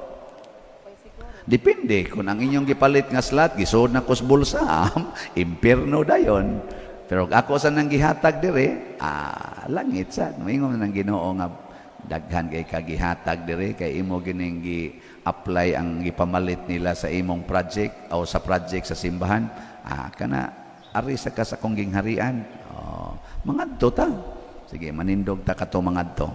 S1: Depende kung ang inyong gipalit nga slat gisud na kus bulsa, impierno dayon. Pero ako sa nang gihatag dire, langit sad. Moingon nang Ginoo nga daghan kay kagihatag dire kay imo gining gi-apply ang gipamalit nila sa imong project o sa project sa simbahan kana ari sa ka sa kong gingharian mangadto ta sige manindog ta kato mangadto